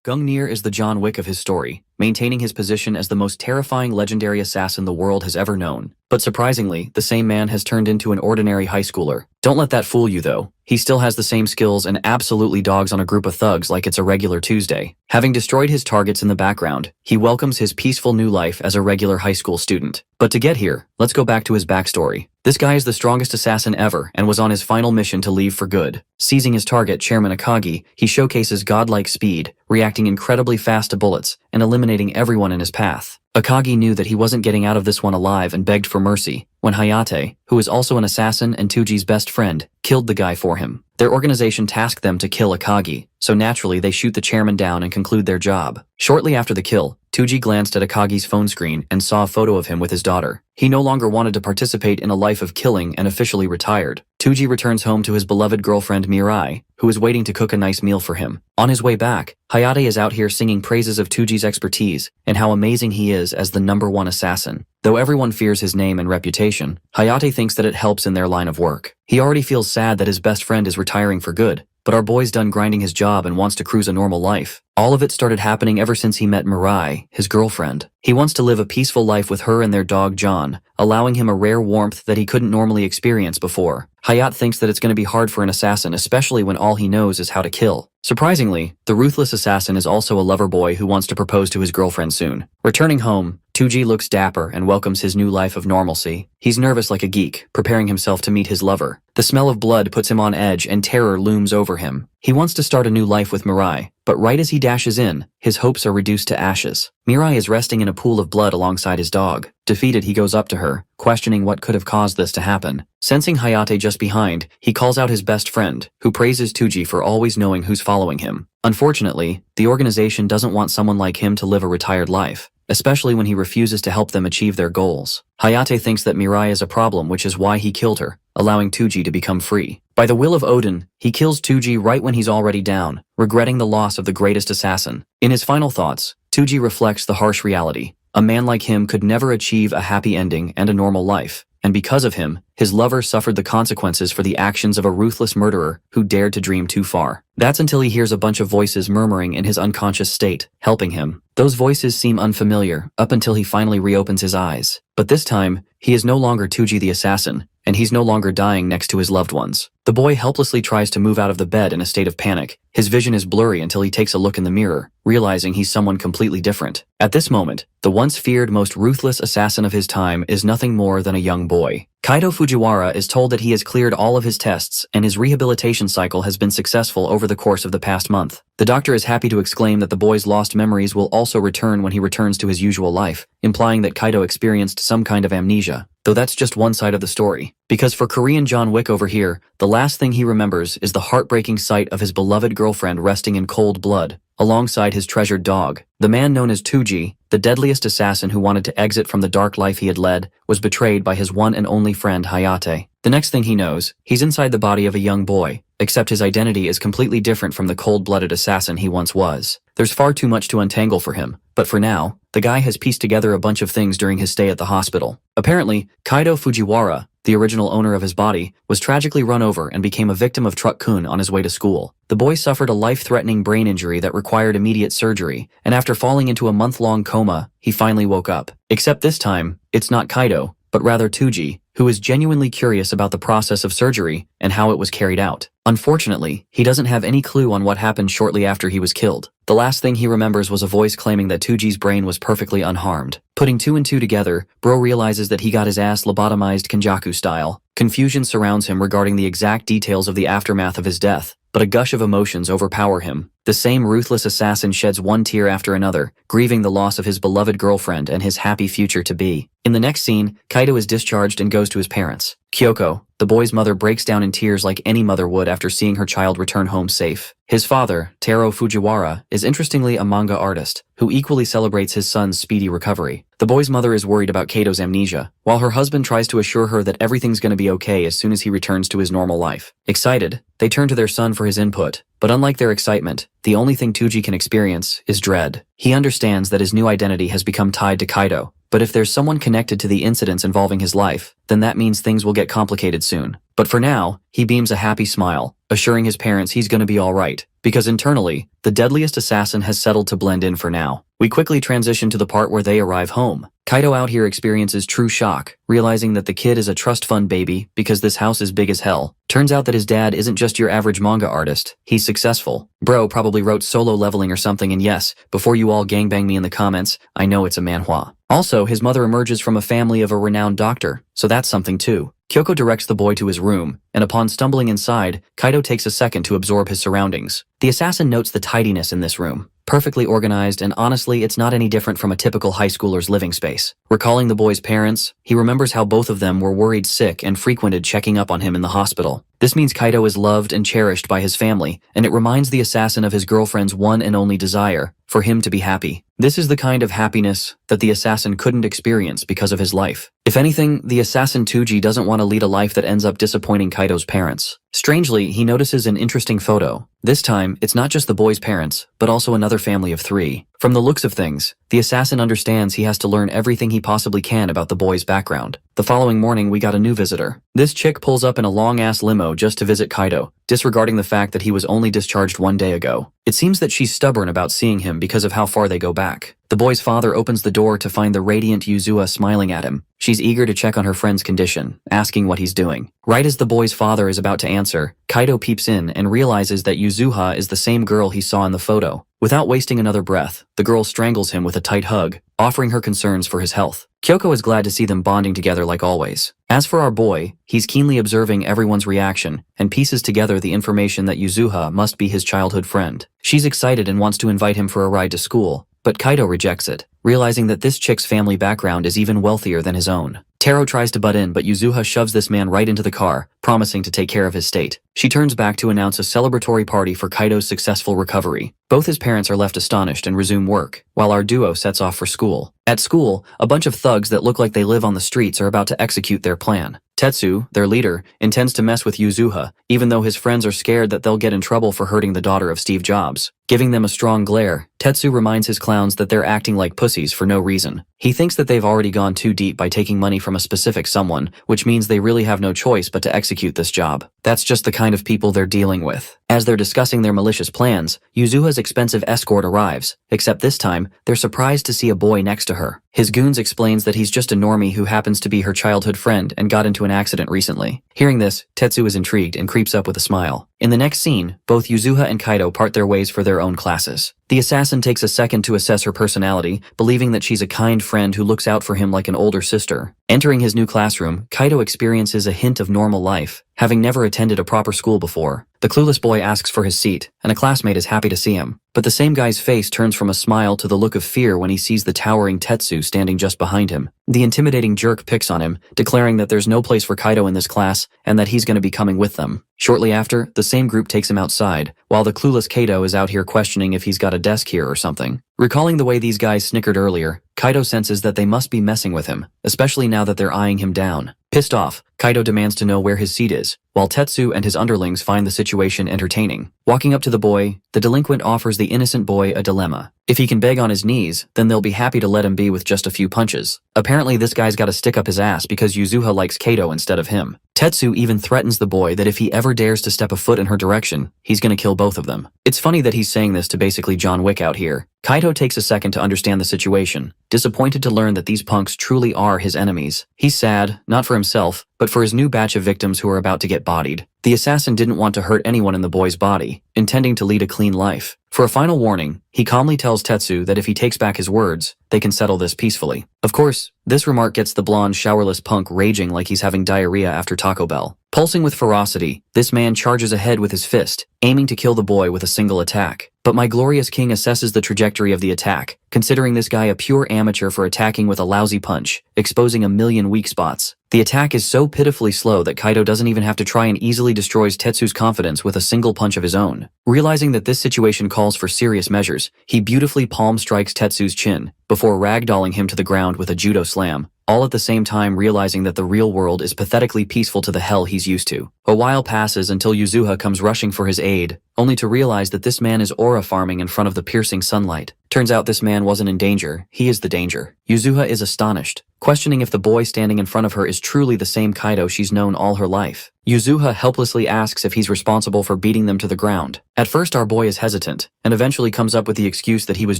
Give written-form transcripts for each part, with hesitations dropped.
Gungnir is the John Wick of his story, maintaining his position as the most terrifying legendary assassin the world has ever known. But surprisingly, the same man has turned into an ordinary high schooler. Don't let that fool you though. He still has the same skills and absolutely dogs on a group of thugs like it's a regular Tuesday. Having destroyed his targets in the background, he welcomes his peaceful new life as a regular high school student. But to get here, let's go back to his backstory. This guy is the strongest assassin ever and was on his final mission to leave for good. Seizing his target, Chairman Akagi, he showcases godlike speed, reacting incredibly fast to bullets, and eliminating everyone in his path. Akagi knew that he wasn't getting out of this one alive and begged for mercy, when Hayate, who is also an assassin and Tuji's best friend, killed the guy for him. Their organization tasked them to kill Akagi, so naturally they shoot the chairman down and conclude their job. Shortly after the kill, Tuji glanced at Akagi's phone screen and saw a photo of him with his daughter. He no longer wanted to participate in a life of killing and officially retired. Tuji returns home to his beloved girlfriend Mirai, who is waiting to cook a nice meal for him. On his way back, Hayate is out here singing praises of Tuji's expertise and how amazing he is as the #1 assassin. Though everyone fears his name and reputation, Hayate thinks that it helps in their line of work. He already feels sad that his best friend is retiring for good, but our boy's done grinding his job and wants to cruise a normal life. All of it started happening ever since he met Mirai, his girlfriend. He wants to live a peaceful life with her and their dog John, allowing him a rare warmth that he couldn't normally experience before. Hayate thinks that it's going to be hard for an assassin, especially when all he knows is how to kill. Surprisingly, the ruthless assassin is also a lover boy who wants to propose to his girlfriend soon. Returning home, Tuji looks dapper and welcomes his new life of normalcy. He's nervous like a geek, preparing himself to meet his lover. The smell of blood puts him on edge and terror looms over him. He wants to start a new life with Mirai, but right as he dashes in, his hopes are reduced to ashes. Mirai is resting in a pool of blood alongside his dog. Defeated, he goes up to her, questioning what could have caused this to happen. Sensing Hayate just behind, he calls out his best friend, who praises Tuji for always knowing who's following him. Unfortunately, the organization doesn't want someone like him to live a retired life, especially when he refuses to help them achieve their goals. Hayate thinks that Mirai is a problem, which is why he killed her, allowing Tuji to become free. By the will of Odin, he kills Tuji right when he's already down, regretting the loss of the greatest assassin. In his final thoughts, Tuji reflects the harsh reality. A man like him could never achieve a happy ending and a normal life, and because of him, his lover suffered the consequences for the actions of a ruthless murderer who dared to dream too far. That's until he hears a bunch of voices murmuring in his unconscious state, helping him. Those voices seem unfamiliar, up until he finally reopens his eyes. But this time, he is no longer Tuji the assassin, and he's no longer dying next to his loved ones. The boy helplessly tries to move out of the bed in a state of panic. His vision is blurry until he takes a look in the mirror, realizing he's someone completely different. At this moment, the once feared most ruthless assassin of his time is nothing more than a young boy. Kaido Fujiwara is told that he has cleared all of his tests and his rehabilitation cycle has been successful over the course of the past month. The doctor is happy to exclaim that the boy's lost memories will also return when he returns to his usual life, implying that Kaido experienced some kind of amnesia. Though that's just one side of the story. Because for Korean John Wick over here, the last thing he remembers is the heartbreaking sight of his beloved girlfriend resting in cold blood, alongside his treasured dog. The man known as Tuji, the deadliest assassin who wanted to exit from the dark life he had led, was betrayed by his one and only friend Hayate. The next thing he knows, he's inside the body of a young boy, except his identity is completely different from the cold-blooded assassin he once was. There's far too much to untangle for him, but for now, the guy has pieced together a bunch of things during his stay at the hospital. Apparently, Kaido Fujiwara, the original owner of his body, was tragically run over and became a victim of Truck-kun on his way to school. The boy suffered a life-threatening brain injury that required immediate surgery, and after falling into a month-long coma, he finally woke up. Except this time, it's not Kaido, but rather Tuji, who is genuinely curious about the process of surgery and how it was carried out. Unfortunately, he doesn't have any clue on what happened shortly after he was killed. The last thing he remembers was a voice claiming that Tuji's brain was perfectly unharmed. Putting two and two together, Bro realizes that he got his ass lobotomized Kenjaku style. Confusion surrounds him regarding the exact details of the aftermath of his death, but a gush of emotions overpower him. The same ruthless assassin sheds one tear after another, grieving the loss of his beloved girlfriend and his happy future-to-be. In the next scene, Kaido is discharged and goes to his parents. Kyoko, the boy's mother, breaks down in tears like any mother would after seeing her child return home safe. His father, Taro Fujiwara, is interestingly a manga artist, who equally celebrates his son's speedy recovery. The boy's mother is worried about Kaido's amnesia, while her husband tries to assure her that everything's going to be okay as soon as he returns to his normal life. Excited, they turn to their son for his input, but unlike their excitement, the only thing Tuji can experience is dread. He understands that his new identity has become tied to Kaido, but if there's someone connected to the incidents involving his life, then that means things will get complicated soon. But for now, he beams a happy smile, assuring his parents he's gonna be alright, because internally, the deadliest assassin has settled to blend in for now. We quickly transition to the part where they arrive home. Kaito out here experiences true shock, realizing that the kid is a trust fund baby because this house is big as hell. Turns out that his dad isn't just your average manga artist, he's successful. Bro probably wrote Solo Leveling or something, and yes, before you all gangbang me in the comments, I know it's a manhwa. Also, his mother emerges from a family of a renowned doctor, so that's something too. Kyoko directs the boy to his room, and upon stumbling inside, Kaito takes a second to absorb his surroundings. The assassin notes the tidiness in this room. Perfectly organized, and honestly, it's not any different from a typical high schooler's living space. Recalling the boy's parents, he remembers how both of them were worried sick and frequented checking up on him in the hospital. This means Kaito is loved and cherished by his family, and it reminds the assassin of his girlfriend's one and only desire, for him to be happy. This is the kind of happiness that the assassin couldn't experience because of his life. If anything, the assassin Tuji doesn't want to lead a life that ends up disappointing Kaito's parents. Strangely, he notices an interesting photo. This time, it's not just the boy's parents, but also another family of 3. From the looks of things, the assassin understands he has to learn everything he possibly can about the boy's background. The following morning, we got a new visitor. This chick pulls up in a long-ass limo just to visit Kaito, disregarding the fact that he was only discharged 1 day ago. It seems that she's stubborn about seeing him because of how far they go back. The boy's father opens the door to find the radiant Yuzuha smiling at him. She's eager to check on her friend's condition, asking what he's doing. Right as the boy's father is about to answer, Kaito peeps in and realizes that Yuzuha is the same girl he saw in the photo. Without wasting another breath, the girl strangles him with a tight hug, offering her concerns for his health. Kyoko is glad to see them bonding together like always. As for our boy, he's keenly observing everyone's reaction and pieces together the information that Yuzuha must be his childhood friend. She's excited and wants to invite him for a ride to school, but Kaito rejects it, realizing that this chick's family background is even wealthier than his own. Taro tries to butt in, but Yuzuha shoves this man right into the car, promising to take care of his state. She turns back to announce a celebratory party for Kaito's successful recovery. Both his parents are left astonished and resume work, while our duo sets off for school. At school, a bunch of thugs that look like they live on the streets are about to execute their plan. Tetsu, their leader, intends to mess with Yuzuha, even though his friends are scared that they'll get in trouble for hurting the daughter of Steve Jobs. Giving them a strong glare, Tetsu reminds his clowns that they're acting like pussies for no reason. He thinks that they've already gone too deep by taking money from a specific someone, which means they really have no choice but to execute this job. That's just the kind of people they're dealing with. As they're discussing their malicious plans, Yuzuha's expensive escort arrives, except this time, they're surprised to see a boy next to her. His goons explains that he's just a normie who happens to be her childhood friend and got into an accident recently. Hearing this, Tetsu is intrigued and creeps up with a smile. In the next scene, both Yuzuha and Kaito part their ways for their own classes. The assassin takes a second to assess her personality, believing that she's a kind friend who looks out for him like an older sister. Entering his new classroom, Kaito experiences a hint of normal life, having never attended a proper school before. The clueless boy asks for his seat, and a classmate is happy to see him. But the same guy's face turns from a smile to the look of fear when he sees the towering Tetsu standing just behind him. The intimidating jerk picks on him, declaring that there's no place for Kaito in this class and that he's going to be coming with them. Shortly after, the same group takes him outside, while the clueless Kaito is out here questioning if he's got a desk here or something. Recalling the way these guys snickered earlier, Kaito senses that they must be messing with him, especially now that they're eyeing him down. Pissed off, Kaito demands to know where his seat is, while Tetsu and his underlings find the situation entertaining. Walking up to the boy, the delinquent offers the innocent boy a dilemma. If he can beg on his knees, then they'll be happy to let him be with just a few punches. Apparently this guy's gotta stick up his ass because Yuzuha likes Kaito instead of him. Tetsu even threatens the boy that if he ever dares to step a foot in her direction, he's gonna kill both of them. It's funny that he's saying this to basically John Wick out here. Kaito takes a second to understand the situation, disappointed to learn that these punks truly are his enemies. He's sad, not for himself, but for his new batch of victims who are about to get bodied. The assassin didn't want to hurt anyone in the boy's body, intending to lead a clean life. For a final warning, he calmly tells Tetsu that if he takes back his words, they can settle this peacefully. Of course, this remark gets the blonde, showerless punk raging like he's having diarrhea after Taco Bell. Pulsing with ferocity, this man charges ahead with his fist, aiming to kill the boy with a single attack. But my glorious king assesses the trajectory of the attack, considering this guy a pure amateur for attacking with a lousy punch, exposing a million weak spots. The attack is so pitifully slow that Kaito doesn't even have to try and easily destroys Tetsu's confidence with a single punch of his own. Realizing that this situation calls for serious measures, he beautifully palm strikes Tetsu's chin, before ragdolling him to the ground with a judo slam. all at the same time realizing that the real world is pathetically peaceful to the hell he's used to. A while passes until Yuzuha comes rushing for his aid, only to realize that this man is aura farming in front of the piercing sunlight. Turns out this man wasn't in danger, he is the danger. Yuzuha is astonished, questioning if the boy standing in front of her is truly the same Kaido she's known all her life. Yuzuha helplessly asks if he's responsible for beating them to the ground. At first our boy is hesitant, and eventually comes up with the excuse that he was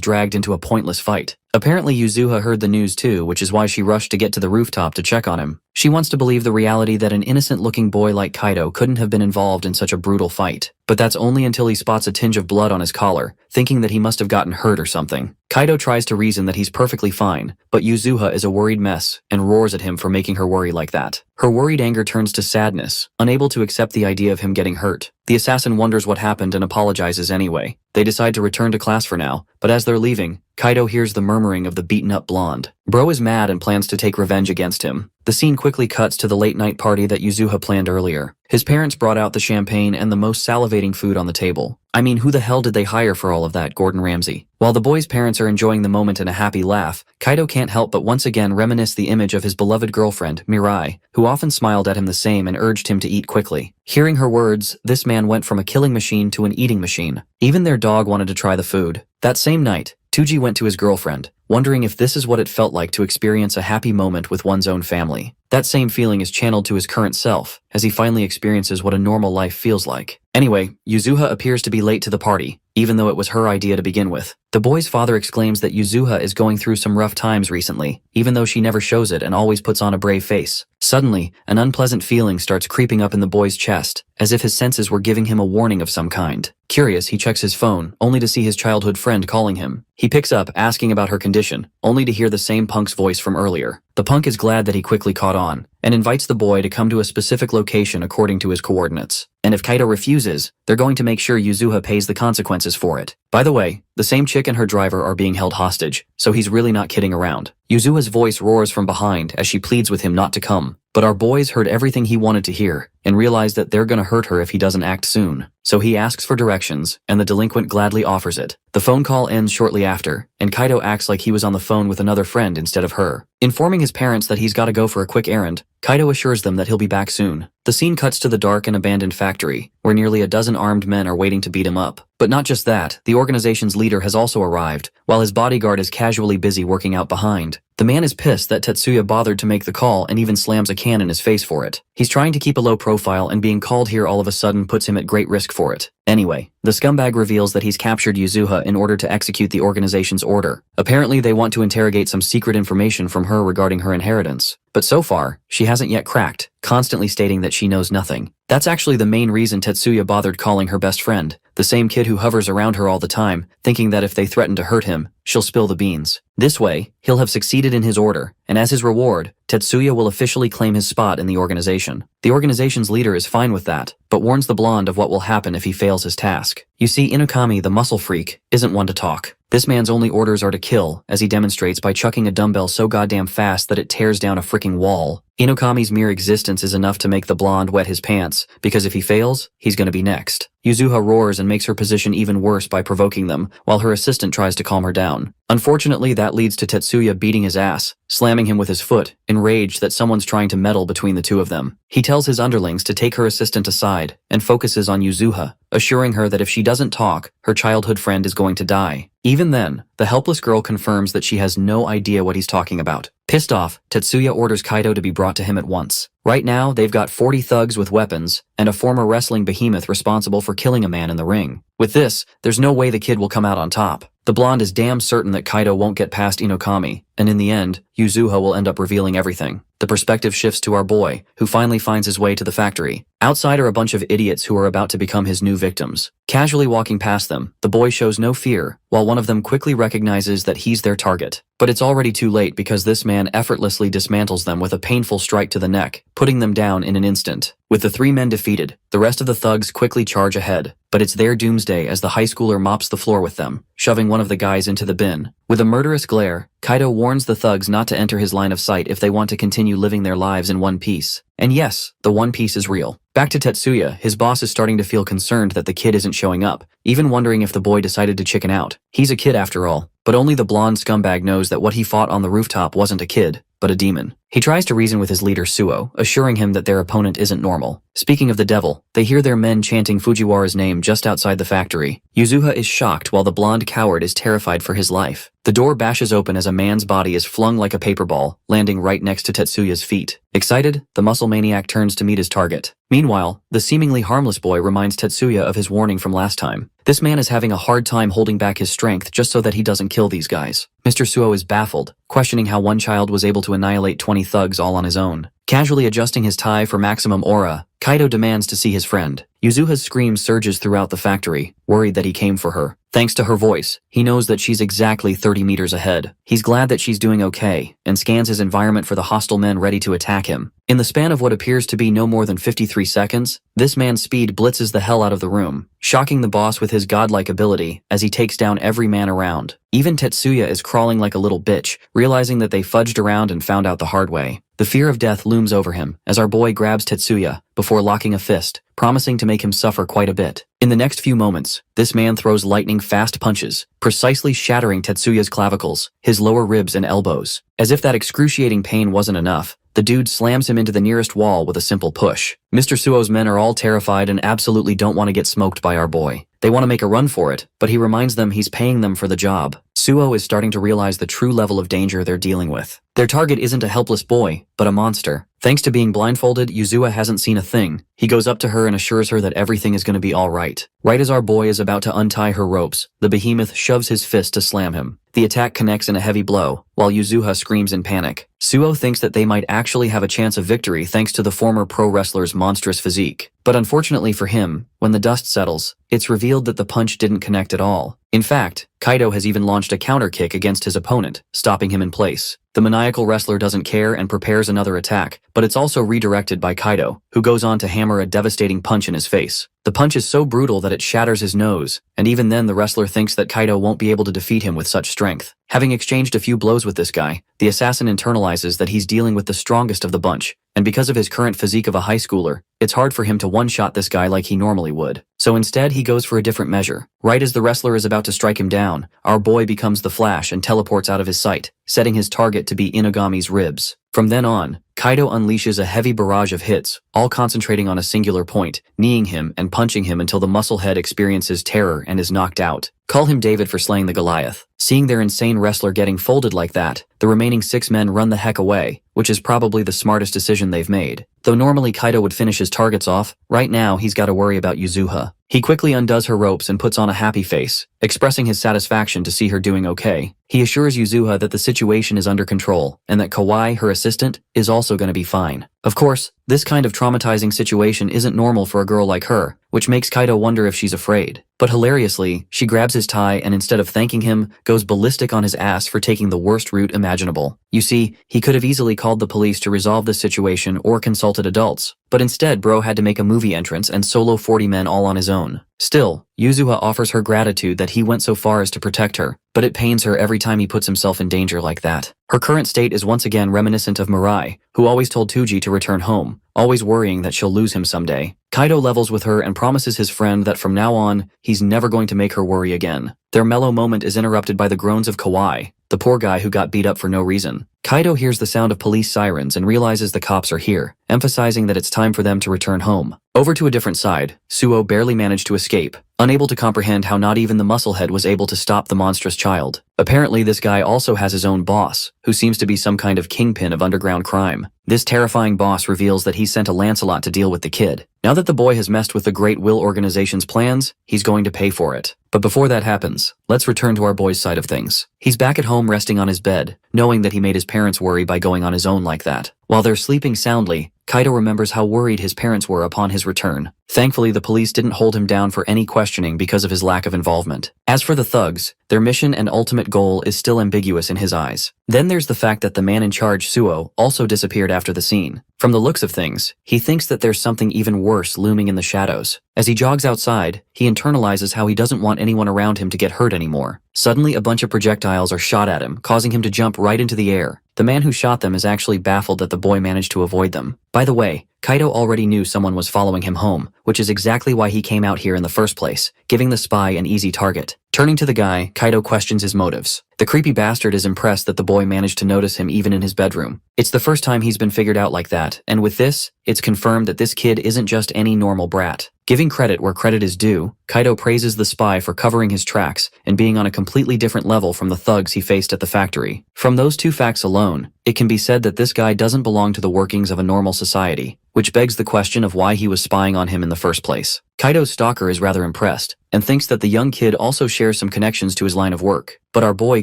dragged into a pointless fight. Apparently Yuzuha heard the news too, which is why she rushed to get to the rooftop to check on him. She wants to believe the reality that an innocent-looking boy like Kaido couldn't have been involved in such a brutal fight. But that's only until he spots a tinge of blood on his collar, thinking that he must have gotten hurt or something. Kaido tries to reason that he's perfectly fine, but Yuzuha is a worried mess and roars at him for making her worry like that. Her worried anger turns to sadness, unable to accept the idea of him getting hurt. The assassin wonders what happened and apologizes anyway. They decide to return to class for now, but as they're leaving, Kaido hears the murmuring of the beaten-up blonde. Bro is mad and plans to take revenge against him. The scene quickly cuts to the late-night party that Yuzuha planned earlier. His parents brought out the champagne and the most salivating food on the table. I mean, who the hell did they hire for all of that, Gordon Ramsay? While the boy's parents are enjoying the moment in a happy laugh, Kaido can't help but once again reminisce the image of his beloved girlfriend, Mirai, who often smiled at him the same and urged him to eat quickly. Hearing her words, this man went from a killing machine to an eating machine. Even their dog wanted to try the food. That same night, Tuji went to his girlfriend, wondering if this is what it felt like to experience a happy moment with one's own family. That same feeling is channeled to his current self, as he finally experiences what a normal life feels like. Anyway, Yuzuha appears to be late to the party, even though it was her idea to begin with. The boy's father exclaims that Yuzuha is going through some rough times recently, even though she never shows it and always puts on a brave face. Suddenly, an unpleasant feeling starts creeping up in the boy's chest, as if his senses were giving him a warning of some kind. Curious, he checks his phone, only to see his childhood friend calling him. He picks up, asking about her condition, only to hear the same punk's voice from earlier. The punk is glad that he quickly caught on, and invites the boy to come to a specific location according to his coordinates. And if Kaido refuses, they're going to make sure Yuzuha pays the consequences for it. By the way, the same chick and her driver are being held hostage, so he's really not kidding around. Yuzuha's voice roars from behind as she pleads with him not to come. But our boys heard everything he wanted to hear, and realize that they're gonna hurt her if he doesn't act soon. So he asks for directions, and the delinquent gladly offers it. The phone call ends shortly after, and Kaido acts like he was on the phone with another friend instead of her. Informing his parents that he's gotta go for a quick errand, Kaido assures them that he'll be back soon. The scene cuts to the dark and abandoned factory, where nearly a dozen armed men are waiting to beat him up. But not just that, the organization's leader has also arrived, while his bodyguard is casually busy working out behind. The man is pissed that Tetsuya bothered to make the call and even slams a can in his face for it. He's trying to keep a low profile, and being called here all of a sudden puts him at great risk for it. Anyway, the scumbag reveals that he's captured Yuzuha in order to execute the organization's order. Apparently they want to interrogate some secret information from her regarding her inheritance. But so far, she hasn't yet cracked, constantly stating that she knows nothing. That's actually the main reason Tetsuya bothered calling her best friend, the same kid who hovers around her all the time, thinking that if they threaten to hurt him, she'll spill the beans. This way, he'll have succeeded in his order, and as his reward, Tetsuya will officially claim his spot in the organization. The organization's leader is fine with that, but warns the blonde of what will happen if he fails his task. You see, Inokami, the muscle freak, isn't one to talk. This man's only orders are to kill, as he demonstrates by chucking a dumbbell so goddamn fast that it tears down a freaking wall. Inokami's mere existence is enough to make the blonde wet his pants, because if he fails, he's gonna be next. Yuzuha roars and makes her position even worse by provoking them, while her assistant tries to calm her down. Unfortunately, that leads to Tetsuya beating his ass, slamming him with his foot, enraged that someone's trying to meddle between the two of them. He tells his underlings to take her assistant aside, and focuses on Yuzuha, assuring her that if she doesn't talk, her childhood friend is going to die. Even then, the helpless girl confirms that she has no idea what he's talking about. Pissed off, Tetsuya orders Kaido to be brought to him at once. Right now, they've got 40 thugs with weapons, and a former wrestling behemoth responsible for killing a man in the ring. With this, there's no way the kid will come out on top. The blonde is damn certain that Kaido won't get past Inokami, and in the end, Yuzuha will end up revealing everything. The perspective shifts to our boy, who finally finds his way to the factory. Outside are a bunch of idiots who are about to become his new victims. Casually walking past them, the boy shows no fear, while one of them quickly recognizes that he's their target. But it's already too late because this man effortlessly dismantles them with a painful strike to the neck, putting them down in an instant. With the 3 men defeated, the rest of the thugs quickly charge ahead, but it's their doomsday as the high schooler mops the floor with them, shoving one of the guys into the bin. With a murderous glare, Kaido warns the thugs not to enter his line of sight if they want to continue living their lives in one piece. And yes, the One Piece is real. Back to Tetsuya, his boss is starting to feel concerned that the kid isn't showing up, even wondering if the boy decided to chicken out. He's a kid after all, but only the blonde scumbag knows that what he fought on the rooftop wasn't a kid, but a demon. He tries to reason with his leader Suo, assuring him that their opponent isn't normal. Speaking of the devil, they hear their men chanting Fujiwara's name just outside the factory. Yuzuha is shocked while the blonde coward is terrified for his life. The door bashes open as a man's body is flung like a paper ball, landing right next to Tetsuya's feet. Excited, the muscle maniac turns to meet his target. Meanwhile, the seemingly harmless boy reminds Tetsuya of his warning from last time. This man is having a hard time holding back his strength just so that he doesn't kill these guys. Mr. Suo is baffled, questioning how one child was able to annihilate 20 thugs all on his own. Casually adjusting his tie for maximum aura, Kaido demands to see his friend. Yuzuha's scream surges throughout the factory, worried that he came for her. Thanks to her voice, he knows that she's exactly 30 meters ahead. He's glad that she's doing okay, and scans his environment for the hostile men ready to attack him. In the span of what appears to be no more than 53 seconds, this man's speed blitzes the hell out of the room, shocking the boss with his godlike ability as he takes down every man around. Even Tetsuya is crawling like a little bitch, realizing that they fudged around and found out the hard way. The fear of death looms over him as our boy grabs Tetsuya before locking a fist, promising to make him suffer quite a bit. In the next few moments, this man throws lightning-fast punches, precisely shattering Tetsuya's clavicles, his lower ribs and elbows. As if that excruciating pain wasn't enough, the dude slams him into the nearest wall with a simple push. Mr. Suo's men are all terrified and absolutely don't want to get smoked by our boy. They want to make a run for it, but he reminds them he's paying them for the job. Suo is starting to realize the true level of danger they're dealing with. Their target isn't a helpless boy, but a monster. Thanks to being blindfolded, Yuzuha hasn't seen a thing. He goes up to her and assures her that everything is going to be all right. Right as our boy is about to untie her ropes, the behemoth shoves his fist to slam him. The attack connects in a heavy blow, while Yuzuha screams in panic. Suo thinks that they might actually have a chance of victory thanks to the former pro wrestler's monstrous physique. But unfortunately for him, when the dust settles, it's revealed that the punch didn't connect at all. In fact, Kaido has even launched a counter kick against his opponent, stopping him in place. The maniacal wrestler doesn't care and prepares another attack, but it's also redirected by Kaido, who goes on to hammer a devastating punch in his face. The punch is so brutal that it shatters his nose, and even then the wrestler thinks that Kaido won't be able to defeat him with such strength. Having exchanged a few blows with this guy, the assassin internalizes that he's dealing with the strongest of the bunch, and because of his current physique of a high schooler, it's hard for him to one-shot this guy like he normally would. So instead, he goes for a different measure. Right as the wrestler is about to strike him down, our boy becomes the Flash and teleports out of his sight, setting his target to be Inugami's ribs. From then on, Kaido unleashes a heavy barrage of hits, all concentrating on a singular point, kneeing him and punching him until the musclehead experiences terror and is knocked out. Call him David for slaying the Goliath. Seeing their insane wrestler getting folded like that, the remaining 6 men run the heck away, which is probably the smartest decision they've made. Though normally Kaido would finish his targets off, right now he's got to worry about Yuzuha. He quickly undoes her ropes and puts on a happy face, expressing his satisfaction to see her doing okay. He assures Yuzuha that the situation is under control, and that Kawai, her assistant, is also going to be fine. Of course, this kind of traumatizing situation isn't normal for a girl like her, which makes Kaido wonder if she's afraid. But hilariously, she grabs his tie and instead of thanking him, goes ballistic on his ass for taking the worst route imaginable. You see, he could have easily called the police to resolve this situation or consulted adults, but instead bro had to make a movie entrance and solo 40 men all on his own. Still, Yuzuha offers her gratitude that he went so far as to protect her, but it pains her every time he puts himself in danger like that. Her current state is once again reminiscent of Mirai, who always told Tuji to return home, always worrying that she'll lose him someday. Kaido levels with her and promises his friend that from now on, he's never going to make her worry again. Their mellow moment is interrupted by the groans of Kawai, the poor guy who got beat up for no reason. Kaido hears the sound of police sirens and realizes the cops are here, emphasizing that it's time for them to return home. Over to a different side, Suo barely managed to escape, unable to comprehend how not even the musclehead was able to stop the monstrous child. Apparently this guy also has his own boss, who seems to be some kind of kingpin of underground crime. This terrifying boss reveals that he sent a Lancelot to deal with the kid. Now that the boy has messed with the Great Will Organization's plans, he's going to pay for it. But before that happens, let's return to our boy's side of things. He's back at home resting on his bed, knowing that he made his parents worry by going on his own like that. While they're sleeping soundly, Kaido remembers how worried his parents were upon his return. Thankfully, the police didn't hold him down for any questioning because of his lack of involvement. As for the thugs, their mission and ultimate goal is still ambiguous in his eyes. Then there's the fact that the man in charge, Suo, also disappeared after the scene. From the looks of things, he thinks that there's something even worse looming in the shadows. As he jogs outside, he internalizes how he doesn't want anyone around him to get hurt anymore. Suddenly, a bunch of projectiles are shot at him, causing him to jump right into the air. The man who shot them is actually baffled that the boy managed to avoid them. By the way, Kaido already knew someone was following him home, which is exactly why he came out here in the first place, giving the spy an easy target. Turning to the guy, Kaido questions his motives. The creepy bastard is impressed that the boy managed to notice him even in his bedroom. It's the first time he's been figured out like that, and with this, it's confirmed that this kid isn't just any normal brat. Giving credit where credit is due, Kaido praises the spy for covering his tracks and being on a completely different level from the thugs he faced at the factory. From those two facts alone, it can be said that this guy doesn't belong to the workings of a normal society, which begs the question of why he was spying on him in the first place. Kaido's stalker is rather impressed, and thinks that the young kid also shares some connections to his line of work. But our boy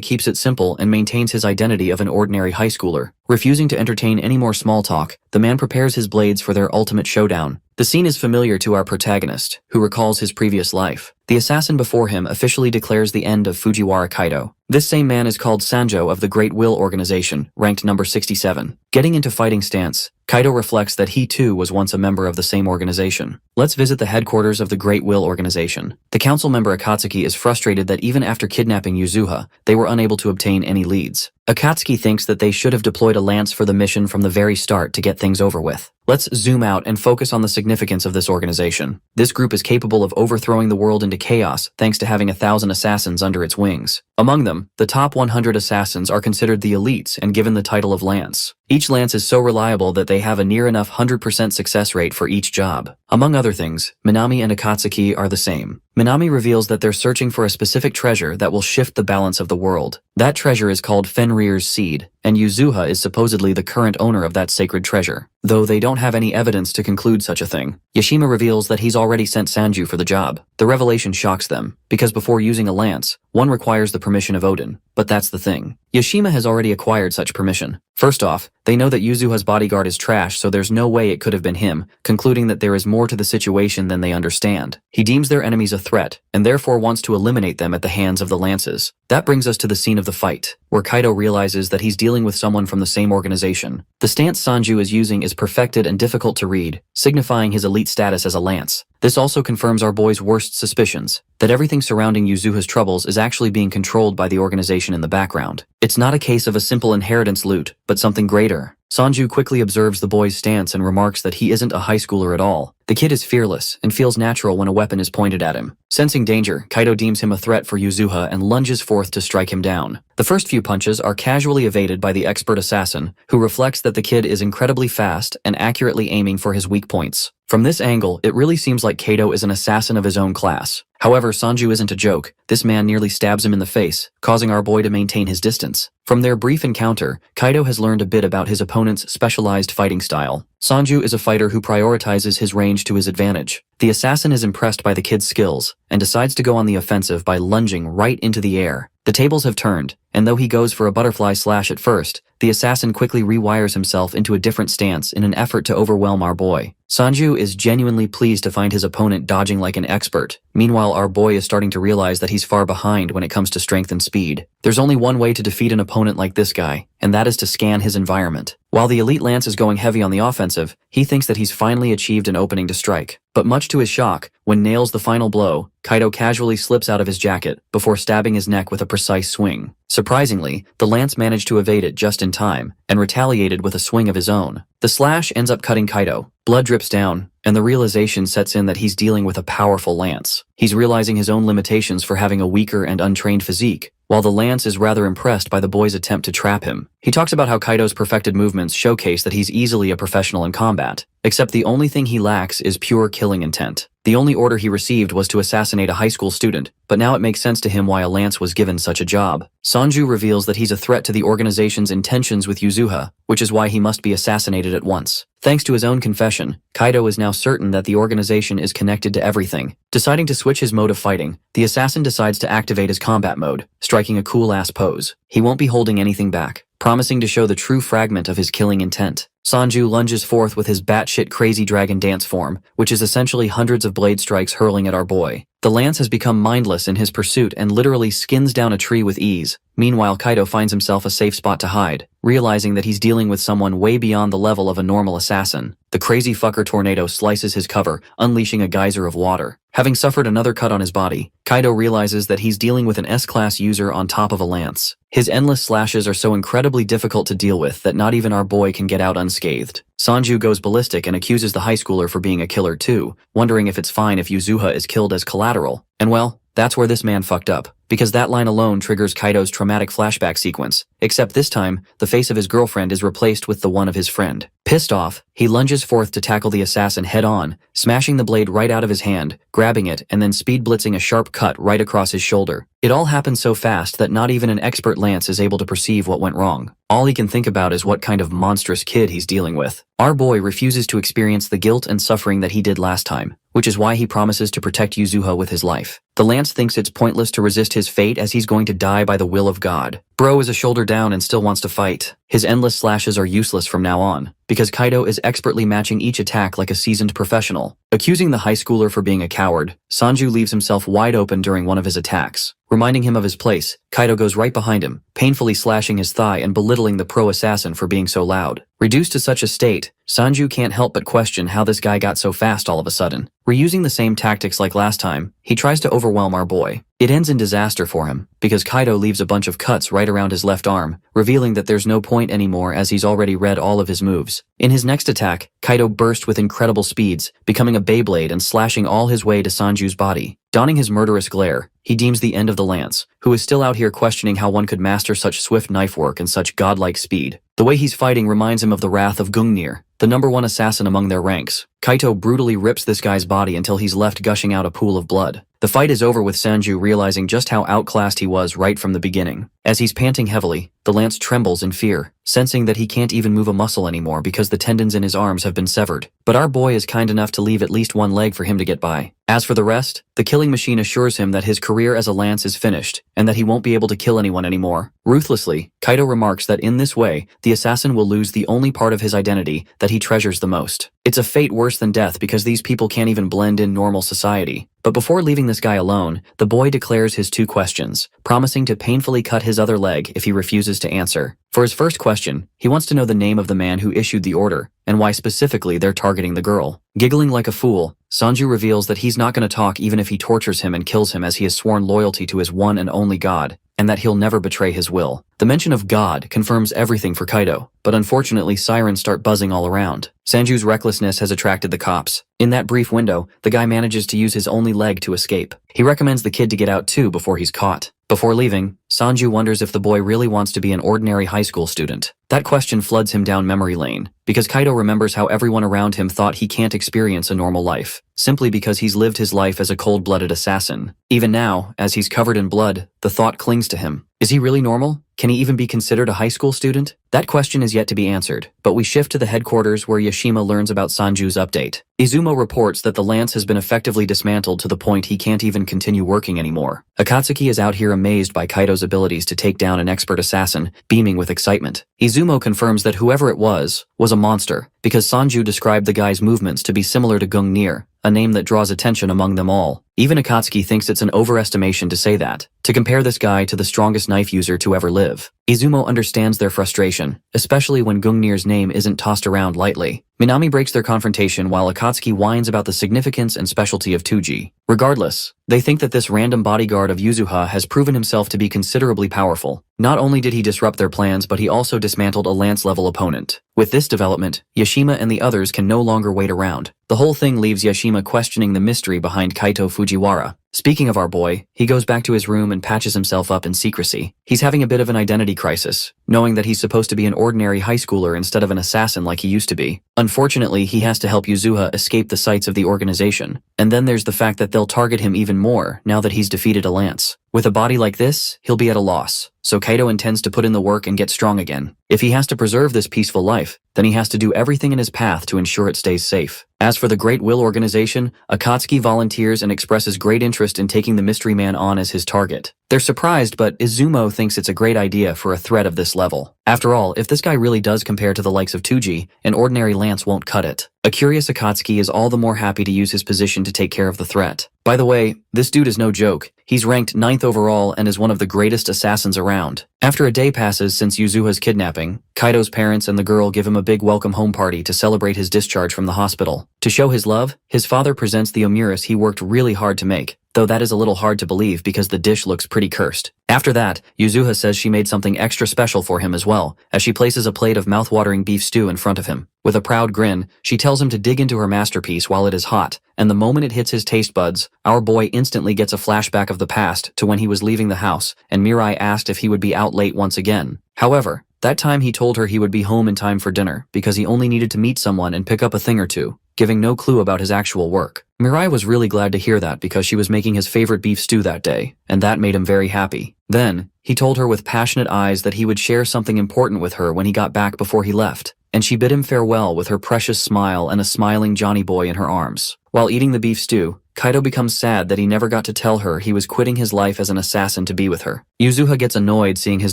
keeps it simple and maintains his identity of an ordinary high schooler. Refusing to entertain any more small talk, the man prepares his blades for their ultimate showdown. The scene is familiar to our protagonist, who recalls his previous life. The assassin before him officially declares the end of Fujiwara Kaido. This same man is called Sanjo of the Great Will Organization, ranked number 67. Getting into fighting stance, Kaido reflects that he too was once a member of the same organization. Let's visit the headquarters of the Great Will Organization. The council member Akatsuki is frustrated that even after kidnapping Yuzuha, they were unable to obtain any leads. Akatsuki thinks that they should have deployed a lance for the mission from the very start to get things over with. Let's zoom out and focus on the significance of this organization. This group is capable of overthrowing the world into chaos thanks to having 1,000 assassins under its wings. Among them, the top 100 assassins are considered the elites and given the title of lance. Each lance is so reliable that they have a near enough 100% success rate for each job. Among other things, Minami and Akatsuki are the same. Minami reveals that they're searching for a specific treasure that will shift the balance of the world. That treasure is called Fenrir's Seed, and Yuzuha is supposedly the current owner of that sacred treasure, though they don't have any evidence to conclude such a thing. Yashima reveals that he's already sent Sanju for the job. The revelation shocks them, because before using a lance, one requires the permission of Odin. But that's the thing. Yashima has already acquired such permission. First off, they know that Yuzuha's bodyguard is trash, so there's no way it could have been him, concluding that there is more to the situation than they understand. He deems their enemies a threat, and therefore wants to eliminate them at the hands of the lances. That brings us to the scene of the fight, where Kaido realizes that he's dealing with someone from the same organization. The stance Sanju is using is perfected and difficult to read, signifying his elite status as a lance. This also confirms our boy's worst suspicions, that everything surrounding Yuzuha's troubles is actually being controlled by the organization in the background. It's not a case of a simple inheritance loot, but something greater. Sanju quickly observes the boy's stance and remarks that he isn't a high schooler at all. The kid is fearless and feels natural when a weapon is pointed at him. Sensing danger, Kaido deems him a threat for Yuzuha and lunges forth to strike him down. The first few punches are casually evaded by the expert assassin, who reflects that the kid is incredibly fast and accurately aiming for his weak points. From this angle, it really seems like Kaido is an assassin of his own class. However, Sanju isn't a joke. This man nearly stabs him in the face, causing our boy to maintain his distance. From their brief encounter, Kaido has learned a bit about his opponent's specialized fighting style. Sanju is a fighter who prioritizes his range to his advantage. The assassin is impressed by the kid's skills and decides to go on the offensive by lunging right into the air. The tables have turned, and though he goes for a butterfly slash at first, the assassin quickly rewires himself into a different stance in an effort to overwhelm our boy. Sanju is genuinely pleased to find his opponent dodging like an expert. Meanwhile, our boy is starting to realize that he's far behind when it comes to strength and speed. There's only one way to defeat an opponent like this guy, and that is to scan his environment. While the elite lance is going heavy on the offensive, he thinks that he's finally achieved an opening to strike. But much to his shock, when nails the final blow, Kaido casually slips out of his jacket before stabbing his neck with a precise swing. Surprisingly, the lance managed to evade it just in time, and retaliated with a swing of his own. The slash ends up cutting Kaido. Blood drips down, and the realization sets in that he's dealing with a powerful lance. He's realizing his own limitations for having a weaker and untrained physique, while the lance is rather impressed by the boy's attempt to trap him. He talks about how Kaido's perfected movements showcase that he's easily a professional in combat, except the only thing he lacks is pure killing intent. The only order he received was to assassinate a high school student, but now it makes sense to him why a lance was given such a job. Sanju reveals that he's a threat to the organization's intentions with Yuzuha, which is why he must be assassinated at once. Thanks to his own confession, Kaido is now certain that the organization is connected to everything. Deciding to switch his mode of fighting, the assassin decides to activate his combat mode, striking a cool-ass pose. He won't be holding anything back, promising to show the true fragment of his killing intent. Sanju lunges forth with his batshit crazy dragon dance form, which is essentially hundreds of blade strikes hurling at our boy. The lance has become mindless in his pursuit and literally skins down a tree with ease. Meanwhile, Kaido finds himself a safe spot to hide, realizing that he's dealing with someone way beyond the level of a normal assassin. The crazy fucker tornado slices his cover, unleashing a geyser of water. Having suffered another cut on his body, Kaido realizes that he's dealing with an S-class user on top of a lance. His endless slashes are so incredibly difficult to deal with that not even our boy can get out unscathed. Sanju goes ballistic and accuses the high schooler for being a killer too, wondering if it's fine if Yuzuha is killed as collateral. And well, that's where this man fucked up, because that line alone triggers Kaido's traumatic flashback sequence, except this time, the face of his girlfriend is replaced with the one of his friend. Pissed off, he lunges forth to tackle the assassin head-on, smashing the blade right out of his hand, grabbing it, and then speed blitzing a sharp cut right across his shoulder. It all happens so fast that not even an expert lance is able to perceive what went wrong. All he can think about is what kind of monstrous kid he's dealing with. Our boy refuses to experience the guilt and suffering that he did last time, which is why he promises to protect Yuzuha with his life. The lance thinks it's pointless to resist his fate as he's going to die by the will of God. Bro is a shoulder down and still wants to fight. His endless slashes are useless from now on, because Kaido is expertly matching each attack like a seasoned professional. Accusing the high schooler for being a coward, Sanju leaves himself wide open during one of his attacks. Reminding him of his place, Kaido goes right behind him, painfully slashing his thigh and belittling the pro-assassin for being so loud. Reduced to such a state, Sanju can't help but question how this guy got so fast all of a sudden. Reusing the same tactics like last time, he tries to overwhelm our boy. It ends in disaster for him, because Kaido leaves a bunch of cuts right around his left arm, revealing that there's no point anymore as he's already read all of his moves. In his next attack, Kaido burst with incredible speeds, becoming a Beyblade and slashing all his way to Sanju's body. Donning his murderous glare, he deems the end of the lance, who is still out here questioning how one could master such swift knife work and such godlike speed. The way he's fighting reminds him of the wrath of Gungnir, the #1 assassin among their ranks. Kaito brutally rips this guy's body until he's left gushing out a pool of blood. The fight is over with Sanju realizing just how outclassed he was right from the beginning. As he's panting heavily, the lance trembles in fear, sensing that he can't even move a muscle anymore because the tendons in his arms have been severed. But our boy is kind enough to leave at least one leg for him to get by. As for the rest, the killing machine assures him that his career as a lance is finished, and that he won't be able to kill anyone anymore. Ruthlessly, Kaito remarks that in this way, the assassin will lose the only part of his identity that he treasures the most. It's a fate worse than death because these people can't even blend in normal society. But before leaving this guy alone, the boy declares his 2 questions, promising to painfully cut his other leg if he refuses to answer. For his first question, he wants to know the name of the man who issued the order, and why specifically they're targeting the girl. Giggling like a fool, Sanju reveals that he's not going to talk even if he tortures him and kills him as he has sworn loyalty to his one and only God, and that he'll never betray his will. The mention of God confirms everything for Kaito, but unfortunately sirens start buzzing all around. Sanju's recklessness has attracted the cops. In that brief window, the guy manages to use his only leg to escape. He recommends the kid to get out too before he's caught. Before leaving, Sanju wonders if the boy really wants to be an ordinary high school student. That question floods him down memory lane, because Kaito remembers how everyone around him thought he can't experience a normal life, simply because he's lived his life as a cold-blooded assassin. Even now, as he's covered in blood, the thought clings to him. Is he really normal? Can he even be considered a high school student? That question is yet to be answered, but we shift to the headquarters where Yashima learns about Sanju's update. Izumo reports that the lance has been effectively dismantled to the point he can't even continue working anymore. Akatsuki is out here amazed by Kaito's abilities to take down an expert assassin, beaming with excitement. Izumo confirms that whoever it was a monster, because Sanju described the guy's movements to be similar to Gungnir, a name that draws attention among them all. Even Akatsuki thinks it's an overestimation to say that, to compare this guy to the strongest knife user to ever live. Izumo understands their frustration, especially when Gungnir's name isn't tossed around lightly. Minami breaks their confrontation while Akatsuki whines about the significance and specialty of Tuji. Regardless, they think that this random bodyguard of Yuzuha has proven himself to be considerably powerful. Not only did he disrupt their plans, but he also dismantled a lance-level opponent. With this development, Yashima and the others can no longer wait around. The whole thing leaves Yashima questioning the mystery behind Kaito Fujiwara. Speaking of our boy, he goes back to his room and patches himself up in secrecy. He's having a bit of an identity crisis, knowing that he's supposed to be an ordinary high schooler instead of an assassin like he used to be. Unfortunately, he has to help Yuzuha escape the sights of the organization. And then there's the fact that they'll target him even more now that he's defeated a lance. With a body like this, he'll be at a loss, so Kaito intends to put in the work and get strong again. If he has to preserve this peaceful life, then he has to do everything in his path to ensure it stays safe. As for the Great Will organization, Akatsuki volunteers and expresses great interest in taking the mystery man on as his target. They're surprised, but Izumo thinks it's a great idea for a threat of this level. After all, if this guy really does compare to the likes of Tuji, an ordinary lance won't cut it. A curious Akatsuki is all the more happy to use his position to take care of the threat. By the way, this dude is no joke. He's ranked 9th overall and is one of the greatest assassins around. After a day passes since Yuzuha's kidnapping, Kaido's parents and the girl give him a big welcome home party to celebrate his discharge from the hospital. To show his love, his father presents the omuris he worked really hard to make, though that is a little hard to believe because the dish looks pretty cursed. After that, Yuzuha says she made something extra special for him as well, as she places a plate of mouth-watering beef stew in front of him. With a proud grin, she tells him to dig into her masterpiece while it is hot, and the moment it hits his taste buds, our boy instantly gets a flashback of the past to when he was leaving the house, and Mirai asked if he would be out late once again. However, that time he told her he would be home in time for dinner because he only needed to meet someone and pick up a thing or two, giving no clue about his actual work. Mirai was really glad to hear that because she was making his favorite beef stew that day, and that made him very happy. Then, he told her with passionate eyes that he would share something important with her when he got back before he left, and she bid him farewell with her precious smile and a smiling Johnny boy in her arms. While eating the beef stew, Kaido becomes sad that he never got to tell her he was quitting his life as an assassin to be with her. Yuzuha gets annoyed seeing his